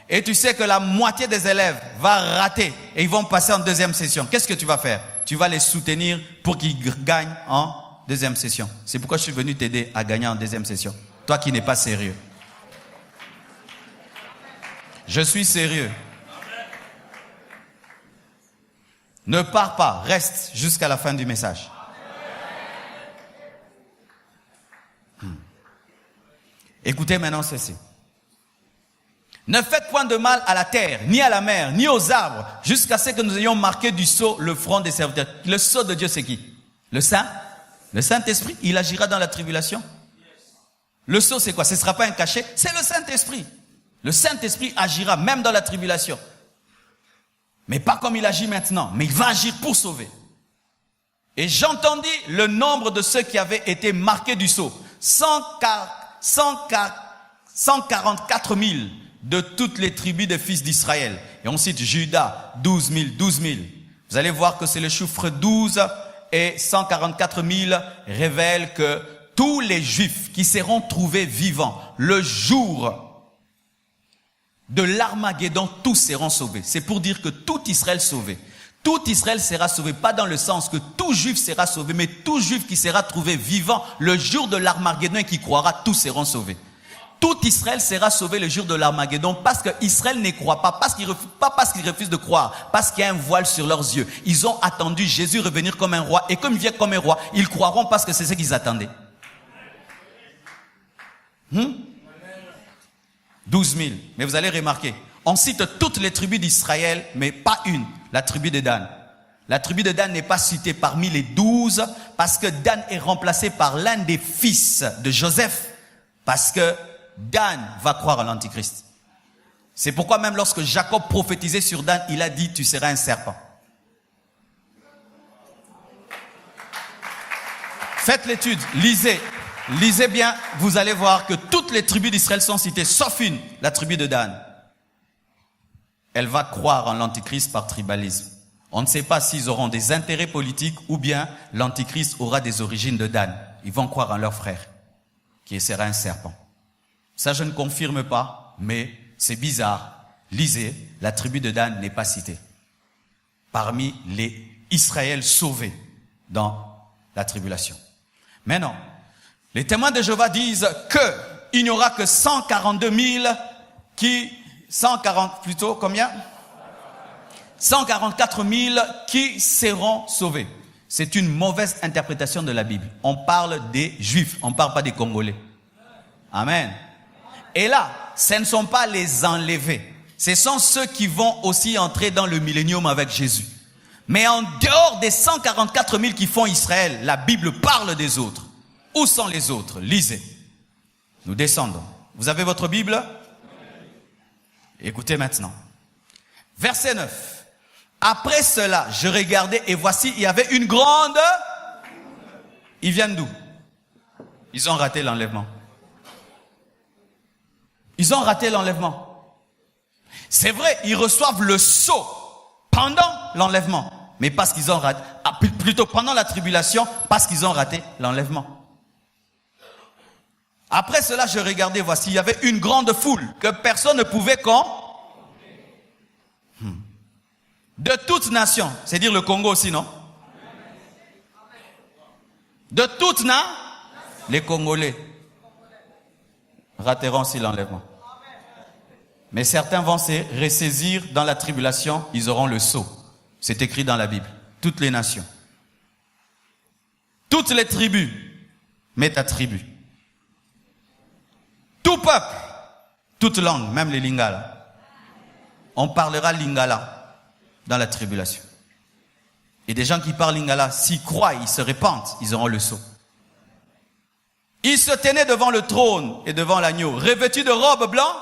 et tu sais que la moitié des élèves va rater et ils vont passer en deuxième session. Qu'est-ce que tu vas faire? Tu vas les soutenir pour qu'ils gagnent en deuxième session. C'est pourquoi je suis venu t'aider à gagner en deuxième session. Toi qui n'es pas sérieux. Je suis sérieux. Ne pars pas, reste jusqu'à la fin du message. Écoutez maintenant ceci. Ne faites point de mal à la terre, ni à la mer, ni aux arbres, jusqu'à ce que nous ayons marqué du sceau le front des serviteurs. Le sceau de Dieu, c'est qui? Le Saint-Esprit. Il agira dans la tribulation. Le sceau, c'est quoi? Ce ne sera pas un cachet, c'est le Saint-Esprit. Le Saint-Esprit agira même dans la tribulation. Mais pas comme il agit maintenant, mais il va agir pour sauver. Et j'entendis le nombre de ceux qui avaient été marqués du sceau. 144 000 de toutes les tribus des fils d'Israël. Et on cite Judas, 12 000. Vous allez voir que c'est le chiffre 12 et 144 000 révèle que tous les Juifs qui seront trouvés vivants le jour de l'Armageddon, tous seront sauvés. C'est pour dire que tout Israël sauvé. Tout Israël sera sauvé, pas dans le sens que tout Juif sera sauvé, mais tout Juif qui sera trouvé vivant le jour de l'Armageddon et qui croira, tous seront sauvés. Tout Israël sera sauvé le jour de l'Armageddon parce que Israël ne croit pas, pas parce qu'ils refusent de croire, parce qu'il y a un voile sur leurs yeux. Ils ont attendu Jésus revenir comme un roi et comme il vient comme un roi, ils croiront parce que c'est ce qu'ils attendaient. 12 000. Mais vous allez remarquer, on cite toutes les tribus d'Israël, mais pas une, la tribu de Dan. La tribu de Dan n'est pas citée parmi les 12 parce que Dan est remplacé par l'un des fils de Joseph, parce que Dan va croire à l'Antichrist. C'est pourquoi même lorsque Jacob prophétisait sur Dan, il a dit « tu seras un serpent ». Faites l'étude, lisez bien, vous allez voir que toutes les tribus d'Israël sont citées, sauf une, la tribu de Dan. Elle va croire en l'Antichrist par tribalisme. On ne sait pas s'ils auront des intérêts politiques ou bien l'Antichrist aura des origines de Dan. Ils vont croire en leur frère, qui sera un serpent. Ça, je ne confirme pas, mais c'est bizarre. Lisez, la tribu de Dan n'est pas citée parmi les Israël sauvés dans la tribulation. Maintenant, les témoins de Jéhovah disent qu'il n'y aura que 144 000 qui seront sauvés. C'est une mauvaise interprétation de la Bible. On parle des Juifs, on ne parle pas des Congolais. Amen. Et là, ce ne sont pas les enlevés. Ce sont ceux qui vont aussi entrer dans le millénium avec Jésus. Mais en dehors des 144 000 qui font Israël, la Bible parle des autres. Où sont les autres? Lisez. Nous descendons. Vous avez votre Bible? Écoutez maintenant. Verset 9. Après cela, je regardais et voici, il y avait une grande... Ils viennent d'où? Ils ont raté l'enlèvement. Ils ont raté l'enlèvement. C'est vrai, ils reçoivent le sceau pendant l'enlèvement. Mais parce qu'ils ont raté, plutôt pendant la tribulation, parce qu'ils ont raté l'enlèvement. Après cela, je regardais, voici, il y avait une grande foule que personne ne pouvait de toute nation, c'est-à-dire le Congo aussi, non? De toute les Congolais rateront aussi l'enlèvement. Mais certains vont se ressaisir dans la tribulation, ils auront le sceau. C'est écrit dans la Bible. Toutes les nations. Toutes les tribus. Mets ta tribu. Tout peuple. Toute langue, même les lingala. On parlera lingala. dans la tribulation. Et des gens qui parlent lingala, s'ils croient, ils se répandent, ils auront le sceau. Il se tenait devant le trône et devant l'agneau, revêtu de robe blanche.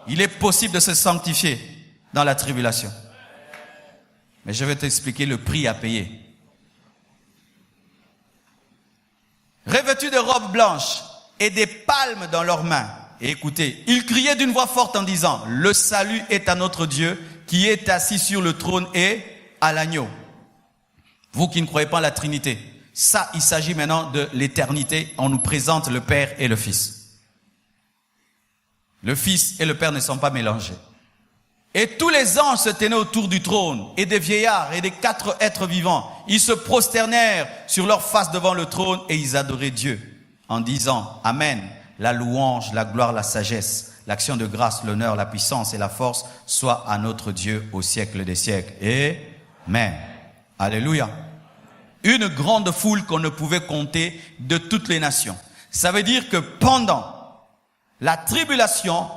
Il est possible de se sanctifier dans la tribulation. Mais je vais t'expliquer le prix à payer. Revêtus de robes blanches et des palmes dans leurs mains. Et écoutez, ils criaient d'une voix forte en disant, le salut est à notre Dieu qui est assis sur le trône et à l'agneau. Vous qui ne croyez pas en la Trinité, ça, il s'agit maintenant de l'éternité. On nous présente le Père et le Fils. Le Fils et le Père ne sont pas mélangés. Et tous les anges se tenaient autour du trône, et des vieillards et des 4 êtres vivants. Ils se prosternèrent sur leur face devant le trône et ils adoraient Dieu en disant, Amen, la louange, la gloire, la sagesse, l'action de grâce, l'honneur, la puissance et la force soient à notre Dieu au siècle des siècles. Amen. Alléluia. Une grande foule qu'on ne pouvait compter de toutes les nations. Ça veut dire que pendant la tribulation,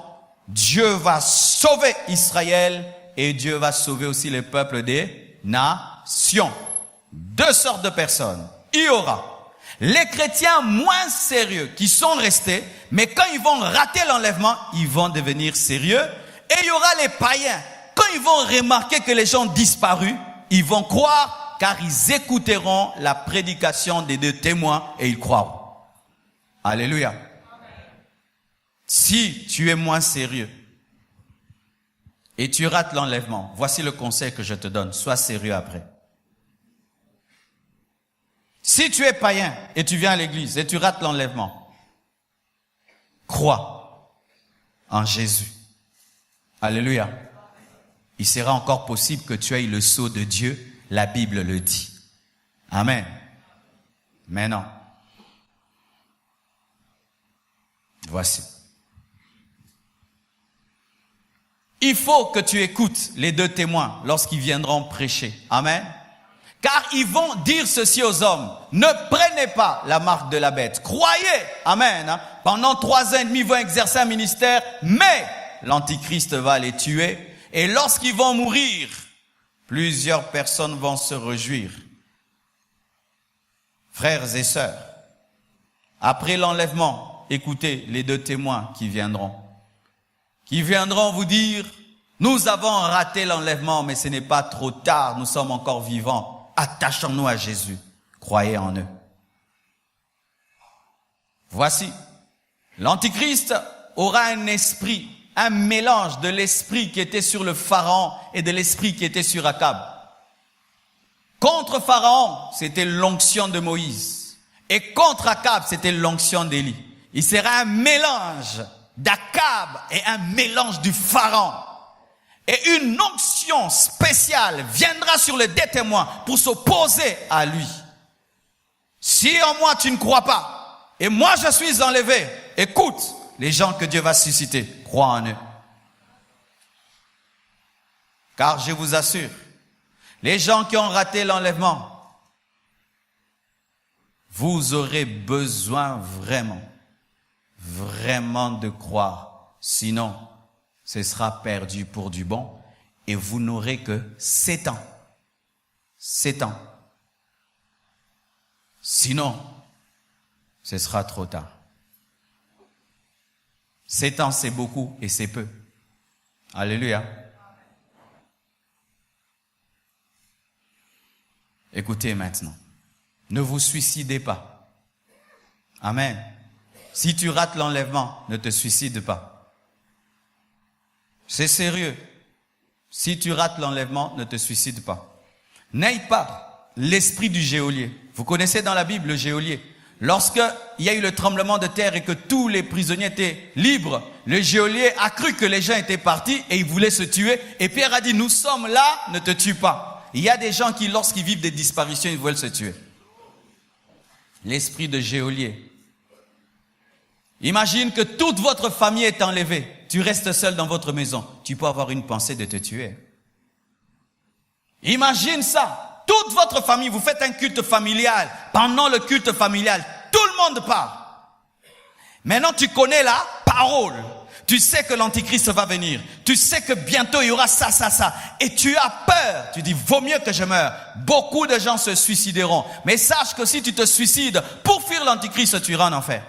Dieu va sauver Israël et Dieu va sauver aussi les peuples des nations. 2 sortes de personnes. Il y aura les chrétiens moins sérieux qui sont restés, mais quand ils vont rater l'enlèvement, ils vont devenir sérieux. Et il y aura les païens. Quand ils vont remarquer que les gens ont disparu, ils vont croire car ils écouteront la prédication des 2 témoins et ils croiront. Alléluia. Si tu es moins sérieux et tu rates l'enlèvement, voici le conseil que je te donne. Sois sérieux après. Si tu es païen et tu viens à l'église et tu rates l'enlèvement, crois en Jésus. Alléluia. Il sera encore possible que tu aies le sceau de Dieu. La Bible le dit. Amen. Mais non. Voici. Il faut que tu écoutes les 2 témoins lorsqu'ils viendront prêcher. Amen. Car ils vont dire ceci aux hommes. Ne prenez pas la marque de la bête. Croyez. Amen. Pendant 3 ans et demi, ils vont exercer un ministère. Mais l'Antichrist va les tuer. Et lorsqu'ils vont mourir, plusieurs personnes vont se réjouir. Frères et sœurs, après l'enlèvement, écoutez les 2 témoins qui viendront vous dire, nous avons raté l'enlèvement, mais ce n'est pas trop tard, nous sommes encore vivants. Attachons-nous à Jésus, croyez en eux. Voici, l'Antichrist aura un esprit, un mélange de l'esprit qui était sur le Pharaon et de l'esprit qui était sur Akab. Contre Pharaon, c'était l'onction de Moïse. Et contre Akab, c'était l'onction d'Élie. Il sera un mélange d'Akab et un mélange du Pharaon. Et une onction spéciale viendra sur les 2 témoins pour s'opposer à lui. Si en moi tu ne crois pas, et moi je suis enlevé, écoute les gens que Dieu va susciter, crois en eux. Car je vous assure, les gens qui ont raté l'enlèvement, vous aurez besoin vraiment de croire. Sinon, ce sera perdu pour du bon et vous n'aurez que 7 ans. 7 ans. Sinon, ce sera trop tard. 7 ans, c'est beaucoup et c'est peu. Alléluia. Écoutez maintenant. Ne vous suicidez pas. Amen. Si tu rates l'enlèvement, ne te suicide pas. C'est sérieux. Si tu rates l'enlèvement, ne te suicide pas. N'aie pas l'esprit du geôlier. Vous connaissez dans la Bible le geôlier. Lorsque il y a eu le tremblement de terre et que tous les prisonniers étaient libres, le geôlier a cru que les gens étaient partis et il voulait se tuer. Et Pierre a dit, nous sommes là, ne te tue pas. Il y a des gens qui, lorsqu'ils vivent des disparitions, ils veulent se tuer. L'esprit de geôlier. Imagine que toute votre famille est enlevée. Tu restes seul dans votre maison. Tu peux avoir une pensée de te tuer. Imagine ça. Toute votre famille, vous faites un culte familial. Pendant le culte familial, tout le monde part. Maintenant, tu connais la parole. Tu sais que l'Antichrist va venir. Tu sais que bientôt il y aura ça. Et tu as peur. Tu dis, vaut mieux que je meure. Beaucoup de gens se suicideront. Mais sache que si tu te suicides pour fuir l'Antichrist, tu iras en enfer.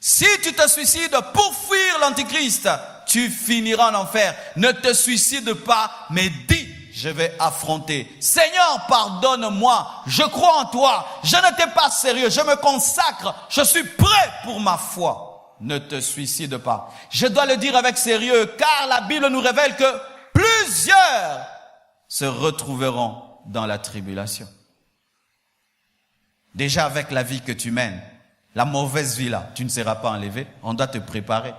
Si tu te suicides pour fuir l'Antichrist, tu finiras en enfer. Ne te suicide pas, mais dis, je vais affronter. Seigneur, pardonne-moi. Je crois en toi. Je n'étais pas sérieux. Je me consacre. Je suis prêt pour ma foi. Ne te suicide pas. Je dois le dire avec sérieux, car la Bible nous révèle que plusieurs se retrouveront dans la tribulation. Déjà avec la vie que tu mènes, la mauvaise vie là, tu ne seras pas enlevé. On doit te préparer.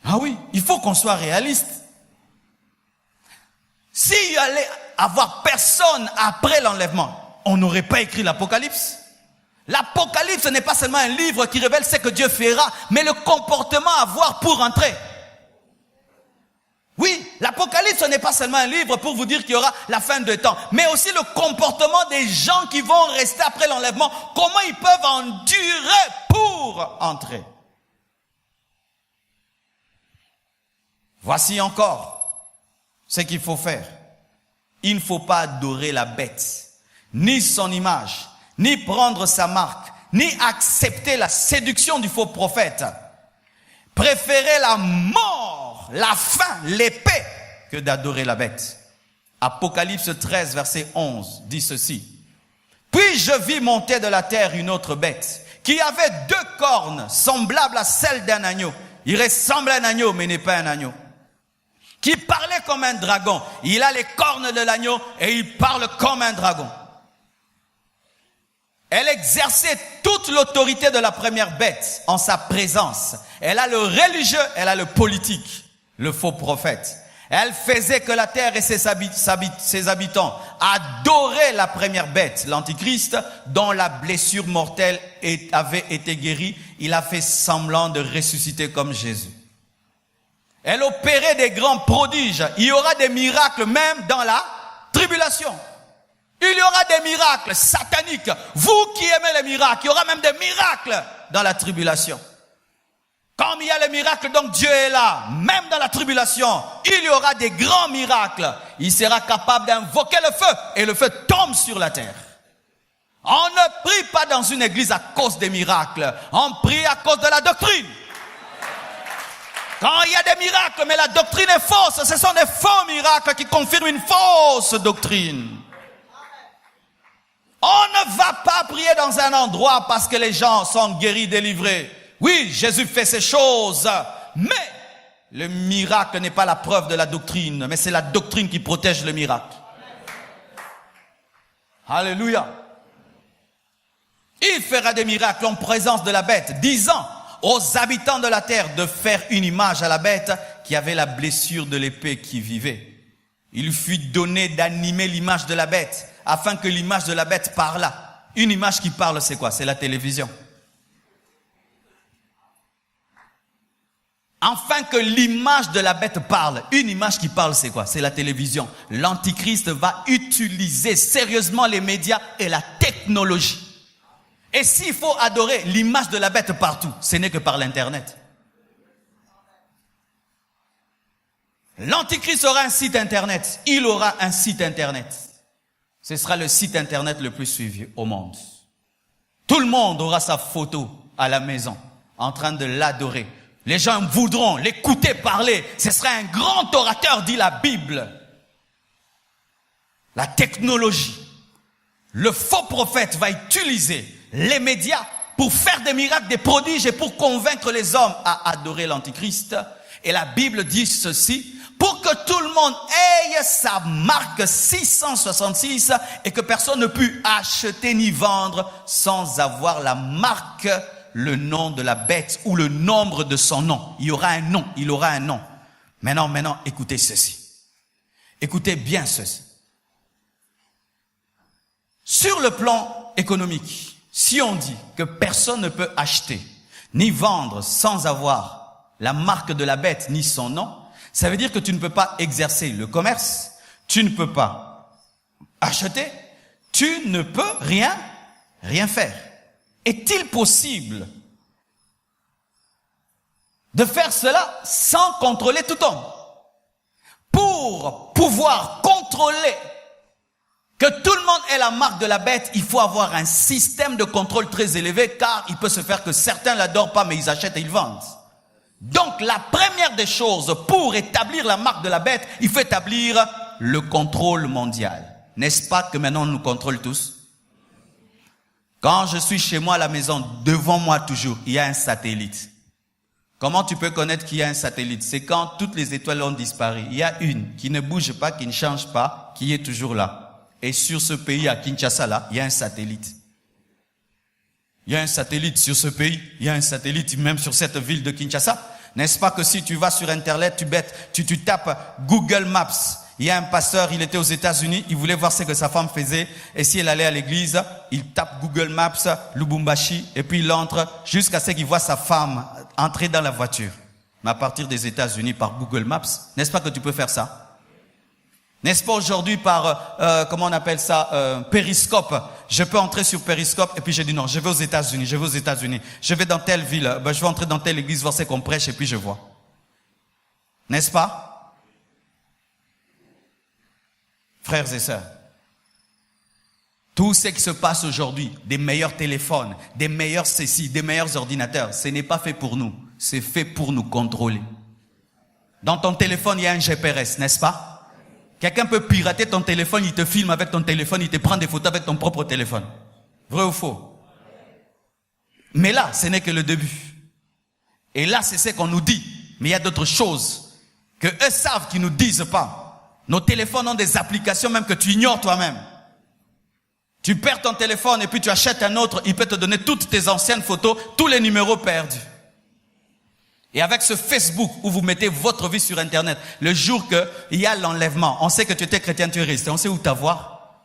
Ah oui, il faut qu'on soit réaliste. S'il allait avoir personne après l'enlèvement, on n'aurait pas écrit l'Apocalypse. L'Apocalypse n'est pas seulement un livre qui révèle ce que Dieu fera, mais le comportement à avoir pour entrer. Oui, l'Apocalypse n'est pas seulement un livre pour vous dire qu'il y aura la fin de temps, mais aussi le comportement des gens qui vont rester après l'enlèvement, comment ils peuvent endurer pour entrer. Voici encore ce qu'il faut faire. Il ne faut pas adorer la bête, ni son image, ni prendre sa marque, ni accepter la séduction du faux prophète. Préférez la mort, la faim, l'épée, que d'adorer la bête. Apocalypse 13, verset 11, dit ceci. Puis je vis monter de la terre une autre bête, qui avait 2 cornes, semblables à celles d'un agneau. Il ressemble à un agneau, mais n'est pas un agneau. Qui parlait comme un dragon. Il a les cornes de l'agneau et il parle comme un dragon. Elle exerçait toute l'autorité de la première bête en sa présence. Elle a le religieux, elle a le politique, le faux prophète. Elle faisait que la terre et ses habitants adoraient la première bête, l'Antichrist, dont la blessure mortelle avait été guérie. Il a fait semblant de ressusciter comme Jésus. Elle opérait des grands prodiges. Il y aura des miracles même dans la tribulation. Il y aura des miracles sataniques. Vous qui aimez les miracles, il y aura même des miracles dans la tribulation. Comme il y a les miracles, donc Dieu est là. Même dans la tribulation, il y aura des grands miracles. Il sera capable d'invoquer le feu et le feu tombe sur la terre. On ne prie pas dans une église à cause des miracles. On prie à cause de la doctrine. Quand il y a des miracles, mais la doctrine est fausse, ce sont des faux miracles qui confirment une fausse doctrine. On ne va pas prier dans un endroit parce que les gens sont guéris, délivrés. Oui, Jésus fait ces choses, mais le miracle n'est pas la preuve de la doctrine, mais c'est la doctrine qui protège le miracle. Alléluia. Il fera des miracles en présence de la bête, disant aux habitants de la terre de faire une image à la bête qui avait la blessure de l'épée qui vivait. Il fut donné d'animer l'image de la bête afin que l'image de la bête parlât. Une image qui parle, c'est quoi? C'est la télévision. Afin que l'image de la bête parle. Une image qui parle, c'est quoi? C'est la télévision. L'Antichrist va utiliser sérieusement les médias et la technologie. Et s'il faut adorer l'image de la bête partout, ce n'est que par l'Internet. L'Antichrist aura un site Internet. Il aura un site Internet. Ce sera le site Internet le plus suivi au monde. Tout le monde aura sa photo à la maison, en train de l'adorer. Les gens voudront l'écouter parler. Ce sera un grand orateur, dit la Bible. La technologie. Le faux prophète va utiliser les médias pour faire des miracles, des prodiges et pour convaincre les hommes à adorer l'Antichrist. Et la Bible dit ceci, pour que tout le monde ait sa marque 666 et que personne ne puisse acheter ni vendre sans avoir la marque, le nom de la bête ou le nombre de son nom. Il y aura un nom, il aura un nom. Maintenant, écoutez ceci. Écoutez bien ceci. Sur le plan économique, si on dit que personne ne peut acheter ni vendre sans avoir la marque de la bête ni son nom, ça veut dire que tu ne peux pas exercer le commerce, tu ne peux pas acheter, tu ne peux rien faire. Est-il possible de faire cela sans contrôler tout homme. Pour pouvoir contrôler que tout le monde ait la marque de la bête, il faut avoir un système de contrôle très élevé, car il peut se faire que certains l'adorent pas, mais ils achètent et ils vendent. Donc la première des choses pour établir la marque de la bête, il faut établir le contrôle mondial. N'est-ce pas que maintenant on nous contrôle tous? Quand je suis chez moi à la maison, devant moi toujours, il y a un satellite. Comment tu peux connaître qu'il y a un satellite? C'est quand toutes les étoiles ont disparu. Il y a une qui ne bouge pas, qui ne change pas, qui est toujours là. Et sur ce pays, à Kinshasa, là, il y a un satellite. Il y a un satellite sur ce pays. Il y a un satellite même sur cette ville de Kinshasa. N'est-ce pas que si tu vas sur Internet, tu tapes Google Maps. Il y a un pasteur, il était aux États-Unis, il voulait voir ce que sa femme faisait. Et si elle allait à l'église, il tape Google Maps, Lubumbashi, et puis il entre jusqu'à ce qu'il voit sa femme entrer dans la voiture. Mais à partir des États-Unis, par Google Maps, n'est-ce pas que tu peux faire ça? N'est-ce pas aujourd'hui par, comment on appelle ça, Périscope? Je peux entrer sur Périscope et puis je dis non, je vais aux États-Unis, je vais aux États-Unis. Je vais dans telle ville, je vais entrer dans telle église, voir ce qu'on prêche et puis je vois. N'est-ce pas? Frères et sœurs, tout ce qui se passe aujourd'hui, des meilleurs téléphones, des meilleurs ceci, des meilleurs ordinateurs, ce n'est pas fait pour nous, c'est fait pour nous contrôler. Dans ton téléphone, il y a un GPS, n'est-ce pas? Quelqu'un peut pirater ton téléphone, il te filme avec ton téléphone, il te prend des photos avec ton propre téléphone. Vrai ou faux? Mais là, ce n'est que le début. Et là, c'est ce qu'on nous dit. Mais il y a d'autres choses que eux savent qu'ils ne nous disent pas. Nos téléphones ont des applications même que tu ignores toi-même. Tu perds ton téléphone et puis tu achètes un autre, il peut te donner toutes tes anciennes photos, tous les numéros perdus. Et avec ce Facebook où vous mettez votre vie sur Internet, le jour qu'il y a l'enlèvement, on sait que tu étais chrétien, tu es resté, on sait où t'avoir.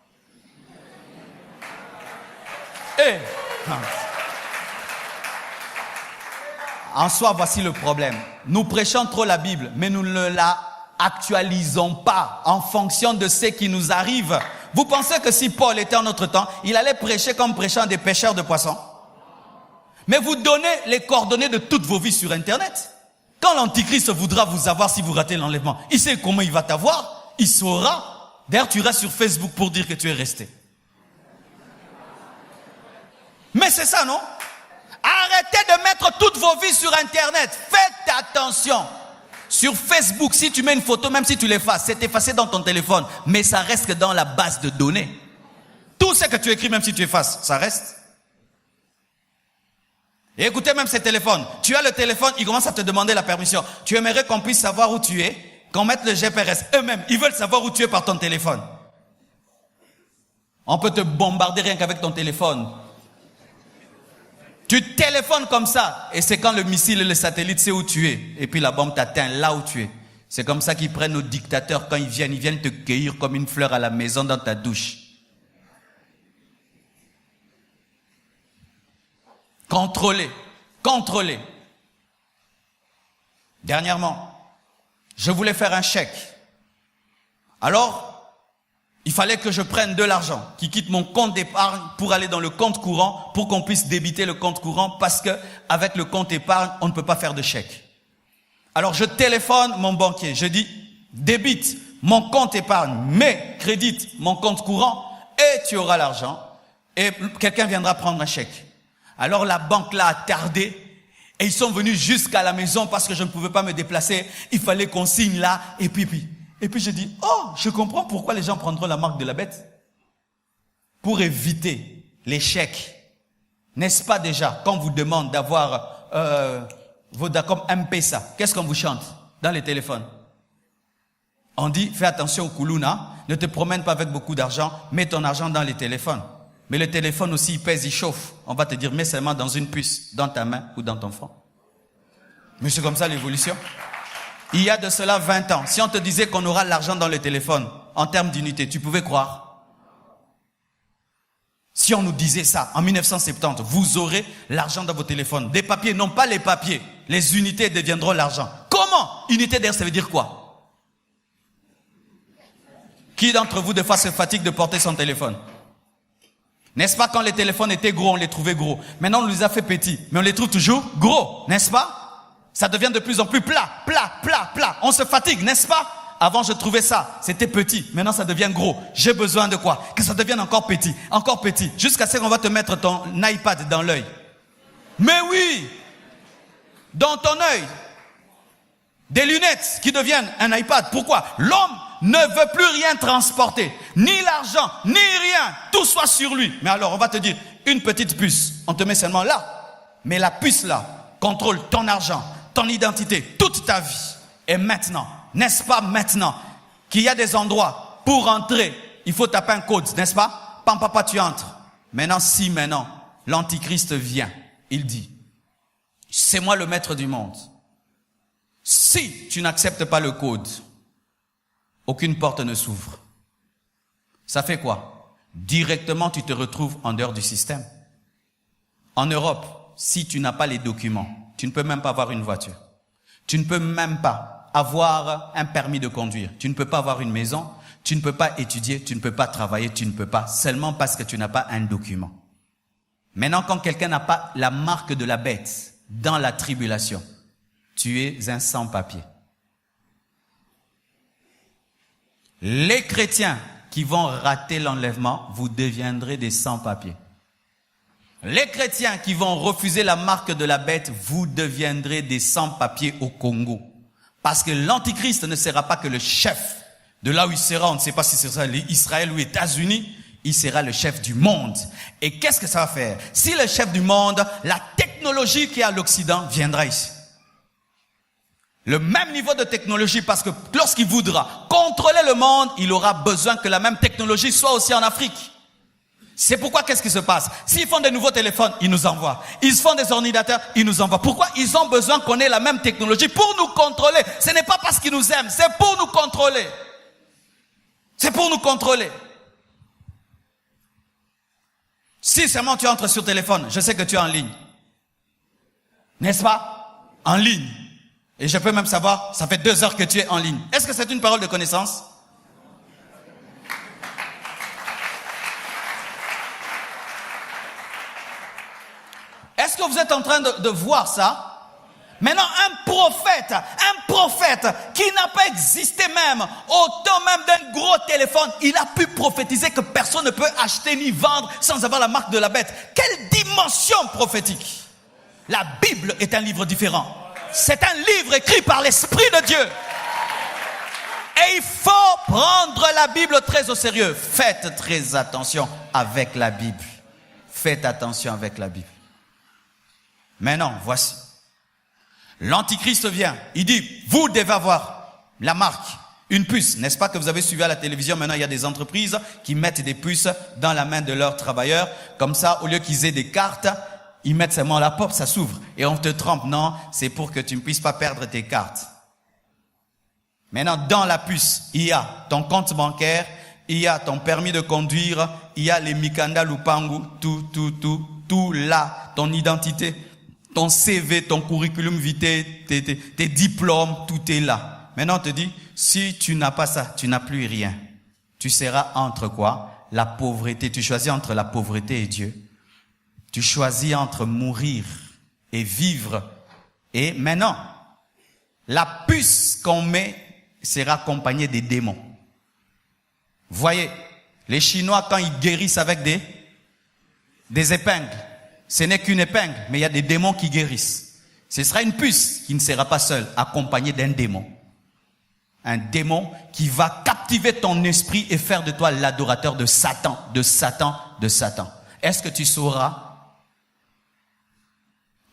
En soi, voici le problème. Nous prêchons trop la Bible, mais nous ne la actualisons pas en fonction de ce qui nous arrive. Vous pensez que si Paul était en notre temps, il allait prêcher comme prêchant des pêcheurs de poissons? Mais vous donnez les coordonnées de toutes vos vies sur Internet. Quand l'Antichrist voudra vous avoir si vous ratez l'enlèvement, il sait comment il va t'avoir, il saura. D'ailleurs, tu restes sur Facebook pour dire que tu es resté. Mais c'est ça, non? Arrêtez de mettre toutes vos vies sur Internet. Faites attention. Sur Facebook, si tu mets une photo, même si tu l'effaces, c'est effacé dans ton téléphone, mais ça reste que dans la base de données. Tout ce que tu écris, même si tu effaces, ça reste. Et écoutez même ces téléphones. Tu as le téléphone, ils commencent à te demander la permission. Tu aimerais qu'on puisse savoir où tu es, qu'on mette le GPS. Eux-mêmes, ils veulent savoir où tu es par ton téléphone. On peut te bombarder rien qu'avec ton téléphone. Tu téléphones comme ça, et c'est quand le missile et le satellite sait où tu es, et puis la bombe t'atteint là où tu es. C'est comme ça qu'ils prennent nos dictateurs quand ils viennent te cueillir comme une fleur à la maison dans ta douche. Contrôler. Dernièrement, je voulais faire un chèque. Alors, il fallait que je prenne de l'argent qui quitte mon compte d'épargne pour aller dans le compte courant pour qu'on puisse débiter le compte courant parce que avec le compte épargne, on ne peut pas faire de chèque. Alors je téléphone mon banquier, je dis débite mon compte épargne, mais crédite mon compte courant et tu auras l'argent et quelqu'un viendra prendre un chèque. Alors la banque là a tardé et ils sont venus jusqu'à la maison parce que je ne pouvais pas me déplacer. Il fallait qu'on signe là et puis je dis, oh, je comprends pourquoi les gens prendront la marque de la bête. Pour éviter l'échec. N'est-ce pas déjà, quand on vous demande d'avoir Vodacom M-Pesa, qu'est-ce qu'on vous chante dans les téléphones? On dit, fais attention au Kuluna, ne te promène pas avec beaucoup d'argent, mets ton argent dans les téléphones. Mais le téléphone aussi, il pèse, il chauffe. On va te dire, mets seulement dans une puce, dans ta main ou dans ton front. Mais c'est comme ça l'évolution. Il y a de cela 20 ans, si on te disait qu'on aura l'argent dans le téléphone, en termes d'unité, tu pouvais croire? Si on nous disait ça, en 1970, vous aurez l'argent dans vos téléphones. Des papiers, non pas les papiers, les unités deviendront l'argent. Comment? Unité d'ailleurs, ça veut dire quoi? Qui d'entre vous, des fois, se fatigue de porter son téléphone? N'est-ce pas, quand les téléphones étaient gros, on les trouvait gros. Maintenant, on les a fait petits, mais on les trouve toujours gros, n'est-ce pas? Ça devient de plus en plus plat. On se fatigue, n'est-ce pas? Avant, je trouvais ça, c'était petit. Maintenant, ça devient gros. J'ai besoin de quoi? Que ça devienne encore petit. Jusqu'à ce qu'on va te mettre ton iPad dans l'œil. Mais oui! Dans ton œil. Des lunettes qui deviennent un iPad. Pourquoi? L'homme ne veut plus rien transporter. Ni l'argent, ni rien. Tout soit sur lui. Mais alors, on va te dire, une petite puce. On te met seulement là. Mais la puce là contrôle ton argent, ton identité, toute ta vie. Et maintenant, n'est-ce pas maintenant qu'il y a des endroits pour entrer, il faut taper un code, n'est-ce pas? Papa, tu entres. Maintenant, l'Antichrist vient. Il dit, c'est moi le maître du monde. Si tu n'acceptes pas le code, aucune porte ne s'ouvre. Ça fait quoi? Directement, tu te retrouves en dehors du système. En Europe, si tu n'as pas les documents, tu ne peux même pas avoir une voiture. Tu ne peux même pas avoir un permis de conduire. Tu ne peux pas avoir une maison. Tu ne peux pas étudier. Tu ne peux pas travailler. Tu ne peux pas. Seulement parce que tu n'as pas un document. Maintenant, quand quelqu'un n'a pas la marque de la bête dans la tribulation, tu es un sans-papier. Les chrétiens qui vont rater l'enlèvement, vous deviendrez des sans-papiers. Les chrétiens qui vont refuser la marque de la bête, vous deviendrez des sans-papiers au Congo. Parce que l'Antichrist ne sera pas que le chef de là où il sera, on ne sait pas si ce sera Israël ou les États-Unis, il sera le chef du monde. Et qu'est-ce que ça va faire? Si le chef du monde, la technologie qui est à l'Occident viendra ici. Le même niveau de technologie, parce que lorsqu'il voudra contrôler le monde, il aura besoin que la même technologie soit aussi en Afrique. C'est pourquoi qu'est-ce qui se passe? S'ils font des nouveaux téléphones, ils nous envoient. Ils font des ordinateurs, ils nous envoient. Pourquoi? Ils ont besoin qu'on ait la même technologie pour nous contrôler. Ce n'est pas parce qu'ils nous aiment, c'est pour nous contrôler. C'est pour nous contrôler. Si seulement tu entres sur téléphone, je sais que tu es en ligne. N'est-ce pas? En ligne. Et je peux même savoir, ça fait 2 heures que tu es en ligne. Est-ce que c'est une parole de connaissance? Est-ce que vous êtes en train de voir ça? Maintenant, un prophète qui n'a pas existé même, au temps même d'un gros téléphone, il a pu prophétiser que personne ne peut acheter ni vendre sans avoir la marque de la bête. Quelle dimension prophétique! La Bible est un livre différent. C'est un livre écrit par l'Esprit de Dieu. Et il faut prendre la Bible très au sérieux. Faites très attention avec la Bible. Faites attention avec la Bible. Maintenant, voici. L'Antichrist vient. Il dit, vous devez avoir la marque, une puce. N'est-ce pas que vous avez suivi à la télévision? Maintenant, il y a des entreprises qui mettent des puces dans la main de leurs travailleurs. Comme ça, au lieu qu'ils aient des cartes, ils mettent seulement la porte, ça s'ouvre. Et on te trompe. Non, c'est pour que tu ne puisses pas perdre tes cartes. Maintenant, dans la puce, il y a ton compte bancaire, il y a ton permis de conduire, il y a les Mikanda Lupangu, tout là, ton identité, ton CV, ton curriculum vitae, tes diplômes, tout est là. Maintenant, on te dit, si tu n'as pas ça, tu n'as plus rien. Tu seras entre quoi? La pauvreté. Tu choisis entre la pauvreté et Dieu. Tu choisis entre mourir et vivre. Et maintenant, la puce qu'on met sera accompagnée des démons. Voyez, les Chinois, quand ils guérissent avec des épingles, ce n'est qu'une épingle, mais il y a des démons qui guérissent. Ce sera une puce qui ne sera pas seule, accompagnée d'un démon. Un démon qui va captiver ton esprit et faire de toi l'adorateur de Satan, de Satan, de Satan. Est-ce que tu sauras?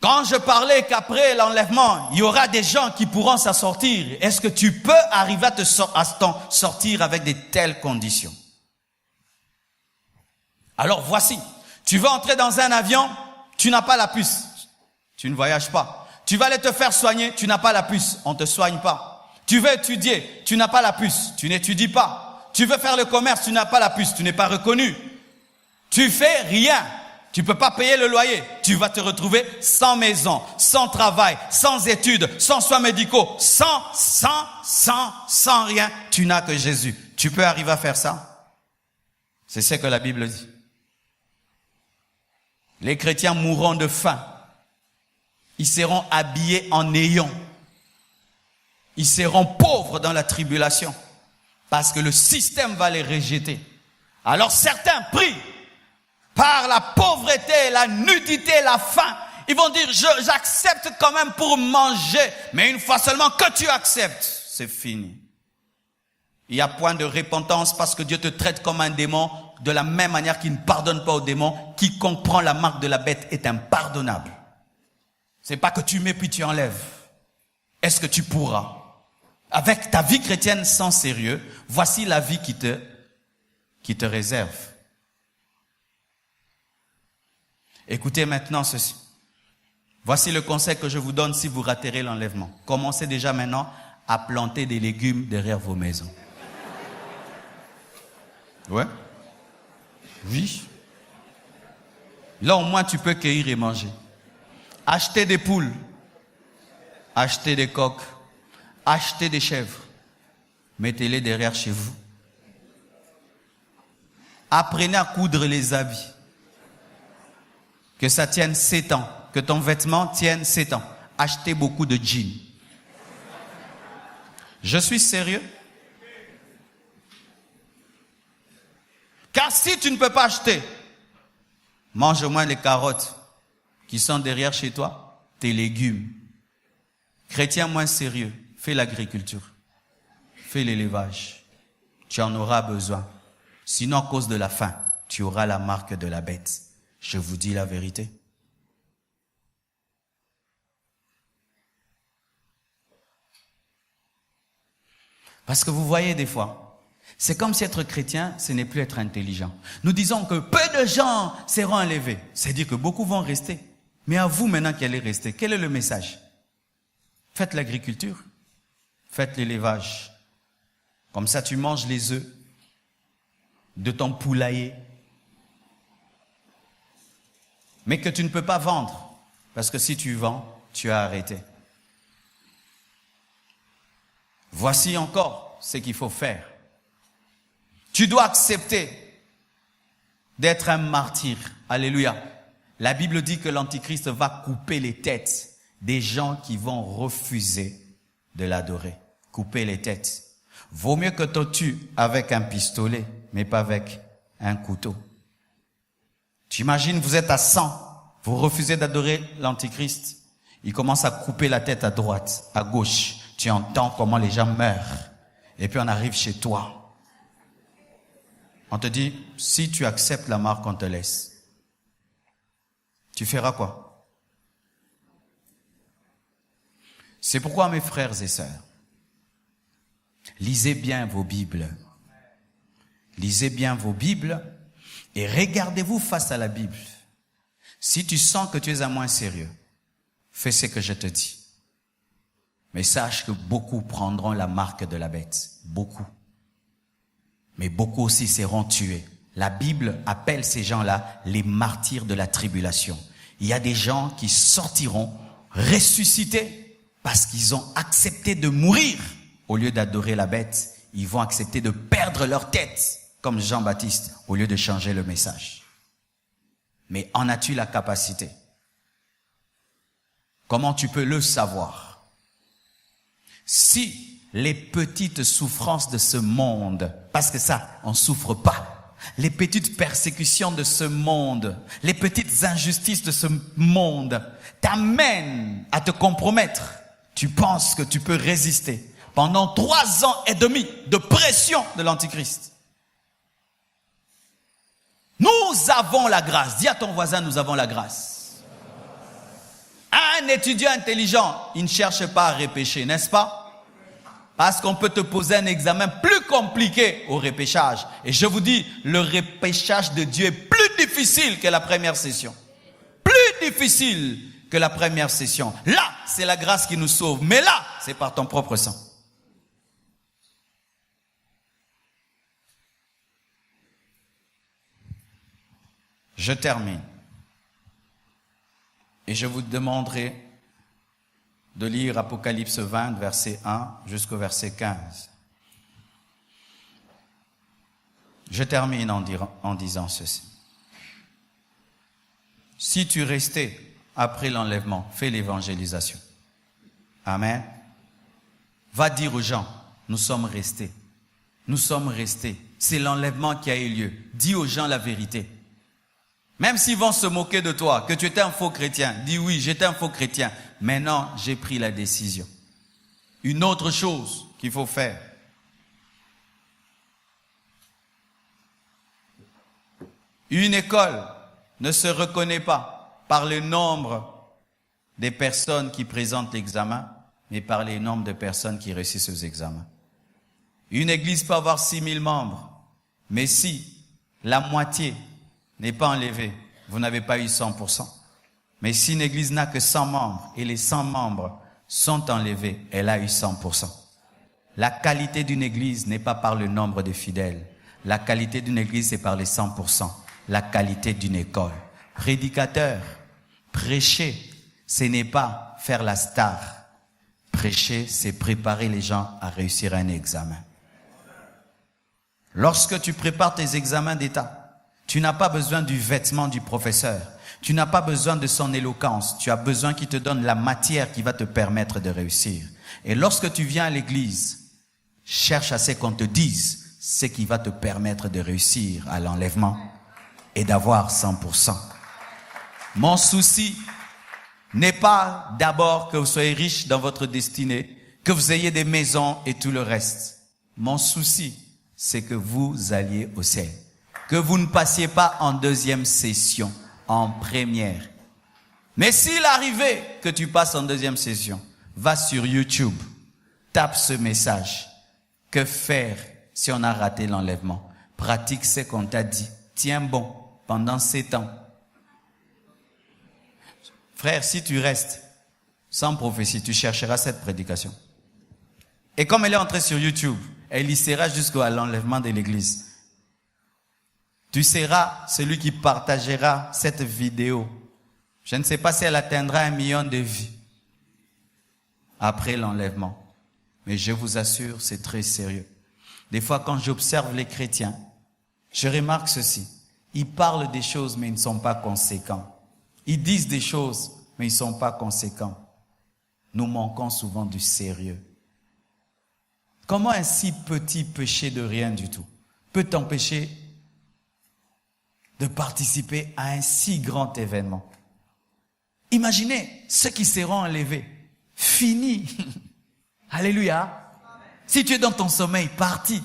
Quand je parlais qu'après l'enlèvement, il y aura des gens qui pourront s'en sortir, est-ce que tu peux arriver à t'en sortir avec de telles conditions? Alors voici, tu veux entrer dans un avion, tu n'as pas la puce, tu ne voyages pas. Tu vas aller te faire soigner, tu n'as pas la puce, on ne te soigne pas. Tu veux étudier, tu n'as pas la puce, tu n'étudies pas. Tu veux faire le commerce, tu n'as pas la puce, tu n'es pas reconnu. Tu fais rien. Tu peux pas payer le loyer. Tu vas te retrouver sans maison, sans travail, sans études, sans soins médicaux, sans rien. Tu n'as que Jésus. Tu peux arriver à faire ça? C'est ce que la Bible dit. Les chrétiens mourront de faim. Ils seront habillés en néant. Ils seront pauvres dans la tribulation. Parce que le système va les rejeter. Alors certains prient par la pauvreté, la nudité, la faim. Ils vont dire, j'accepte quand même pour manger. Mais une fois seulement que tu acceptes, c'est fini. Il y a point de repentance parce que Dieu te traite comme un démon de la même manière qu'il ne pardonne pas aux démons. Quiconque prend la marque de la bête est impardonnable. C'est pas que tu mets puis tu enlèves. Est-ce que tu pourras? Avec ta vie chrétienne sans sérieux, voici la vie qui te réserve. Écoutez maintenant ceci. Voici le conseil que je vous donne si vous raterez l'enlèvement. Commencez déjà maintenant à planter des légumes derrière vos maisons. Ouais? Oui. Là au moins tu peux cueillir et manger. Achetez des poules. Achetez des coqs. Achetez des chèvres. Mettez-les derrière chez vous. Apprenez à coudre les habits. Que ça tienne 7 ans. Que ton vêtement tienne 7 ans. Achetez beaucoup de jeans. Je suis sérieux. Car si tu ne peux pas acheter, mange au moins les carottes qui sont derrière chez toi, tes légumes. Chrétien moins sérieux, fais l'agriculture. Fais l'élevage. Tu en auras besoin. Sinon, à cause de la faim, tu auras la marque de la bête. Je vous dis la vérité. Parce que vous voyez des fois, c'est comme si être chrétien, ce n'est plus être intelligent. Nous disons que peu de gens seront enlevés. C'est-à-dire que beaucoup vont rester. Mais à vous maintenant qui allez rester, quel est le message? Faites l'agriculture. Faites l'élevage. Comme ça, tu manges les œufs de ton poulailler. Mais que tu ne peux pas vendre. Parce que si tu vends, tu as arrêté. Voici encore ce qu'il faut faire. Tu dois accepter d'être un martyr. Alléluia. La Bible dit que l'Antichrist va couper les têtes des gens qui vont refuser de l'adorer. Couper les têtes. Vaut mieux que tu tues avec un pistolet, mais pas avec un couteau. Tu imagines, vous êtes à 100, vous refusez d'adorer l'Antichrist. Il commence à couper la tête à droite, à gauche. Tu entends comment les gens meurent. Et puis on arrive chez toi. On te dit, si tu acceptes la marque, on te laisse. Tu feras quoi? C'est pourquoi, mes frères et sœurs, lisez bien vos Bibles. Lisez bien vos Bibles et regardez-vous face à la Bible. Si tu sens que tu es un moins sérieux, fais ce que je te dis. Mais sache que beaucoup prendront la marque de la bête. Beaucoup. Mais beaucoup aussi seront tués. La Bible appelle ces gens-là les martyrs de la tribulation. Il y a des gens qui sortiront ressuscités parce qu'ils ont accepté de mourir. Au lieu d'adorer la bête, ils vont accepter de perdre leur tête, comme Jean-Baptiste, au lieu de changer le message. Mais en as-tu la capacité? Comment tu peux le savoir? Si les petites souffrances de ce monde, parce que ça, on ne souffre pas, les petites persécutions de ce monde, les petites injustices de ce monde t'amènent à te compromettre, tu penses que tu peux résister pendant 3 ans et demi de pression de l'Antichrist. Nous avons la grâce. Dis à ton voisin, nous avons la grâce. Un étudiant intelligent, il ne cherche pas à repêcher, n'est-ce pas? Parce qu'on peut te poser un examen plus compliqué au repêchage. Et je vous dis, le repêchage de Dieu est plus difficile que la première session. Plus difficile que la première session. Là, c'est la grâce qui nous sauve. Mais là, c'est par ton propre sang. Je termine. Et je vous demanderai de lire Apocalypse 20, verset 1 jusqu'au verset 15. Je termine en disant ceci. Si tu restais après l'enlèvement, fais l'évangélisation. Amen. Va dire aux gens, nous sommes restés. Nous sommes restés. C'est l'enlèvement qui a eu lieu. Dis aux gens la vérité. Même s'ils vont se moquer de toi, que tu étais un faux chrétien, dis oui, j'étais un faux chrétien. Maintenant, j'ai pris la décision. Une autre chose qu'il faut faire. Une école ne se reconnaît pas par le nombre des personnes qui présentent l'examen, mais par le nombre de personnes qui réussissent aux examens. Une église peut avoir 6000 membres, mais si la moitié n'est pas enlevée, vous n'avez pas eu 100%. Mais si une église n'a que 100 membres et les 100 membres sont enlevés, elle a eu 100%. La qualité d'une église n'est pas par le nombre de fidèles. La qualité d'une église, c'est par les 100%. La qualité d'une école. Prédicateur, prêcher, ce n'est pas faire la star. Prêcher, c'est préparer les gens à réussir un examen. Lorsque tu prépares tes examens d'État, tu n'as pas besoin du vêtement du professeur. Tu n'as pas besoin de son éloquence. Tu as besoin qu'il te donne la matière qui va te permettre de réussir. Et lorsque tu viens à l'église, cherche à ce qu'on te dise ce qui va te permettre de réussir à l'enlèvement et d'avoir 100%. Mon souci n'est pas d'abord que vous soyez riches dans votre destinée, que vous ayez des maisons et tout le reste. Mon souci, c'est que vous alliez au ciel. Que vous ne passiez pas en deuxième session, en première. Mais s'il arrivait que tu passes en deuxième session, va sur YouTube, tape ce message. Que faire si on a raté l'enlèvement? Pratique ce qu'on t'a dit. Tiens bon pendant 7 ans. Frère, si tu restes sans prophétie, tu chercheras cette prédication. Et comme elle est entrée sur YouTube, elle y sera jusqu'à l'enlèvement de l'église. Tu seras celui qui partagera cette vidéo. Je ne sais pas si elle atteindra 1 million de vues après l'enlèvement. Mais je vous assure, c'est très sérieux. Des fois, quand j'observe les chrétiens, je remarque ceci. Ils parlent des choses, mais ils ne sont pas conséquents. Ils disent des choses, mais ils ne sont pas conséquents. Nous manquons souvent du sérieux. Comment un si petit péché de rien du tout peut t'empêcher de participer à un si grand événement? Imaginez ceux qui seront enlevés. Fini. Alléluia. Si tu es dans ton sommeil, parti.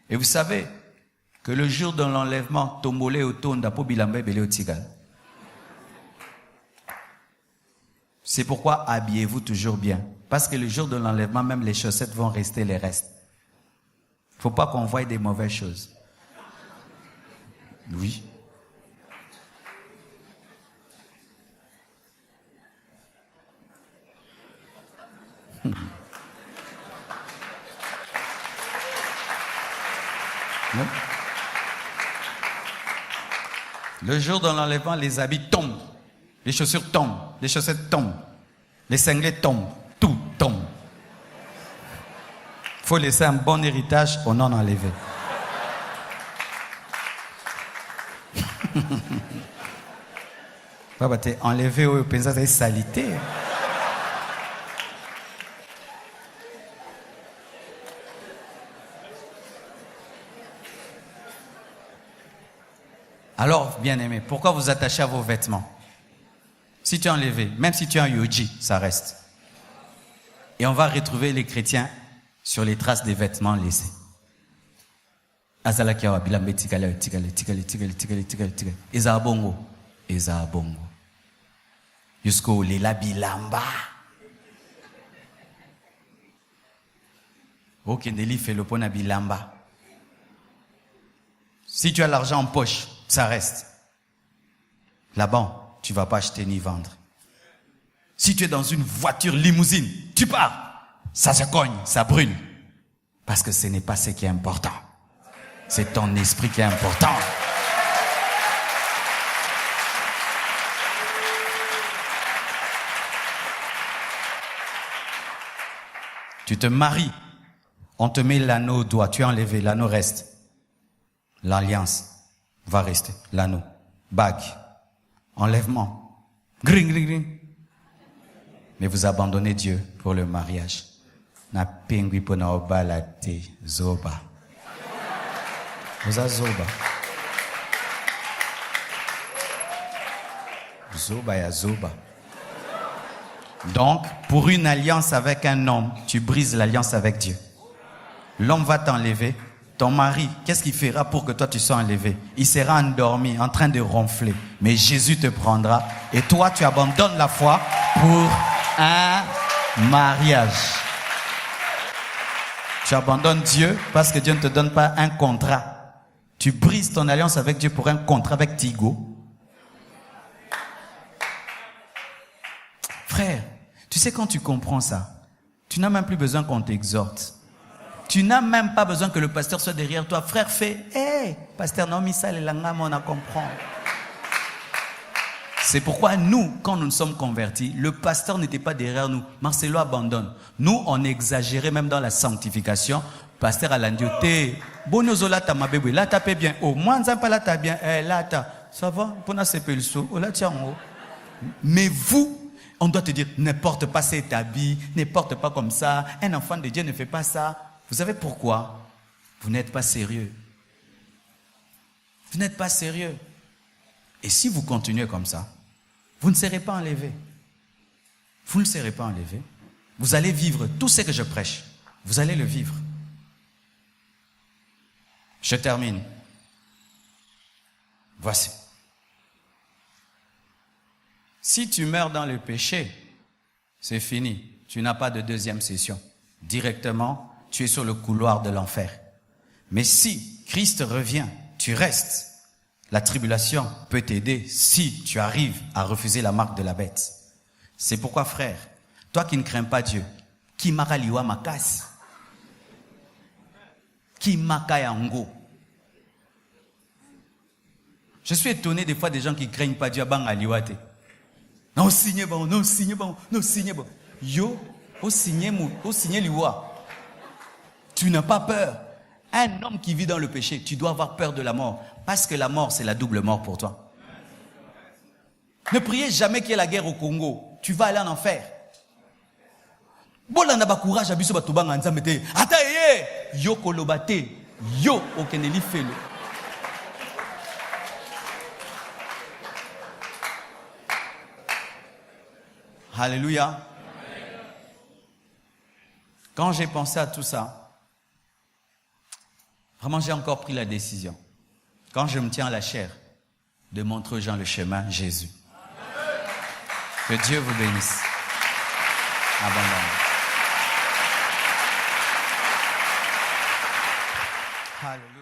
Et vous savez que le jour de l'enlèvement, tombolé au tonda po bilambe belé au tigal. C'est pourquoi habillez-vous toujours bien. Parce que le jour de l'enlèvement, même les chaussettes vont rester les restes. Il ne faut pas qu'on voie des mauvaises choses. Oui. Non. Le jour de l'enlèvement, les habits tombent, les chaussures tombent, les chaussettes tombent, les cinglés tombent, tout tombe. Il faut laisser un bon héritage aux non enlevés. Papa, t'es enlevé au pensant c'est salité. Alors, bien-aimé, pourquoi vous attachez à vos vêtements? Si tu es enlevé, même si tu es un yoji, ça reste. Et on va retrouver les chrétiens sur les traces des vêtements laissés. Azalakiawa bilambe tikale tikale tikale tikale tikale tikale tikale. Eza bongo, eza bongo. Jusqu'au lela bilamba. Okendeli fait le pona bilamba. Si tu as l'argent en poche, ça reste. Là-bas, tu ne vas pas acheter ni vendre. Si tu es dans une voiture limousine, tu pars. Ça se cogne, ça brûle. Parce que ce n'est pas ce qui est important. C'est ton esprit qui est important. Tu te maries. On te met l'anneau au doigt. Tu es enlevé, l'anneau reste. L'alliance va rester, l'anneau, bague, enlèvement, gring, gring, gring. mais vous abandonnez Dieu pour le mariage. Na pengui pona obalate zoba. Vous avez zoba. Zoba ya zoba. Donc, pour une alliance avec un homme, tu brises l'alliance avec Dieu. L'homme va t'enlever. Ton mari, qu'est-ce qu'il fera pour que toi tu sois enlevé? Il sera endormi, en train de ronfler. Mais Jésus te prendra. Et toi, tu abandonnes la foi pour un mariage. Tu abandonnes Dieu parce que Dieu ne te donne pas un contrat. Tu brises ton alliance avec Dieu pour un contrat avec Tigo. Frère, tu sais quand tu comprends ça, tu n'as même plus besoin qu'on t'exhorte. Tu n'as même pas besoin que le pasteur soit derrière toi. Frère, fais, hey, pasteur, non, mais ça, les langues, on a compris. C'est pourquoi nous, quand nous nous sommes convertis, le pasteur n'était pas derrière nous. Marcelo abandonne. Nous, on exagérait même dans la sanctification. Pasteur Alandioté, bonozola ta mabébé, là t'as bien. Oh, moi, n'zampa là t'as bien. Eh, là t'as, ça va, pour na sepelso, oh là tiens en haut. Mais vous, on doit te dire, ne porte pas cet habit, ne porte pas comme ça. Un enfant de Dieu ne fait pas ça. Vous savez pourquoi? Vous n'êtes pas sérieux. Vous n'êtes pas sérieux. Et si vous continuez comme ça, vous ne serez pas enlevé. Vous ne serez pas enlevé. Vous allez vivre tout ce que je prêche. Vous allez le vivre. Je termine. Voici. Si tu meurs dans le péché, c'est fini. Tu n'as pas de deuxième session. Directement, tu es sur le couloir de l'enfer. Mais si Christ revient, tu restes. La tribulation peut t'aider si tu arrives à refuser la marque de la bête. C'est pourquoi, frère, toi qui ne crains pas Dieu, qui makaliwa makas, qui makayango. Je suis étonné des fois des gens qui ne craignent pas Dieu, bang aliwate. Non, signe bon, non, signe bon, non, signe bon. Yo, au signe liwa. Tu n'as pas peur. Un homme qui vit dans le péché, tu dois avoir peur de la mort. Parce que la mort, c'est la double mort pour toi. Ne priez jamais qu'il y ait la guerre au Congo. Tu vas aller en enfer. Bolanda ba courage abiso ba tobanga nzambe te. Ata ye yo kolobate yo okeneli felo. Alléluia. Quand j'ai pensé à tout ça, vraiment j'ai encore pris la décision. Quand je me tiens à la chair, de montrer aux gens le chemin Jésus. Que Dieu vous bénisse. Abondamment. Alléluia.